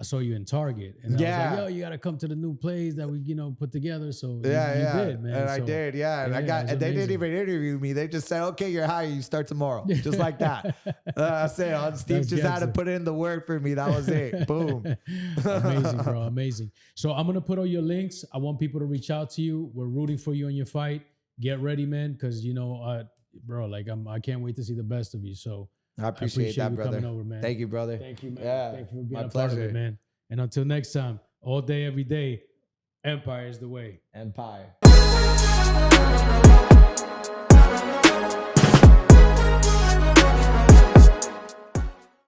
I saw you in Target, and I was like, yo, you got to come to the new plays that we, you know, put together. So you did, man. And I did, and they didn't even interview me. They just said, okay, you're hired. You start tomorrow. Just like that. I said, Steve just had to put in the word for me. That was it. Boom. Amazing, bro. Amazing. So I'm going to put all your links. I want people to reach out to you. We're rooting for you in your fight. Get ready, man, because, you know, bro, like I can't wait to see the best of you. So I appreciate that, you brother. Coming over, man. Thank you, brother. Thank you, man. Yeah, thank you for being my a pleasure. part of it, man. And until next time, all day, every day, Empire is the way. Empire.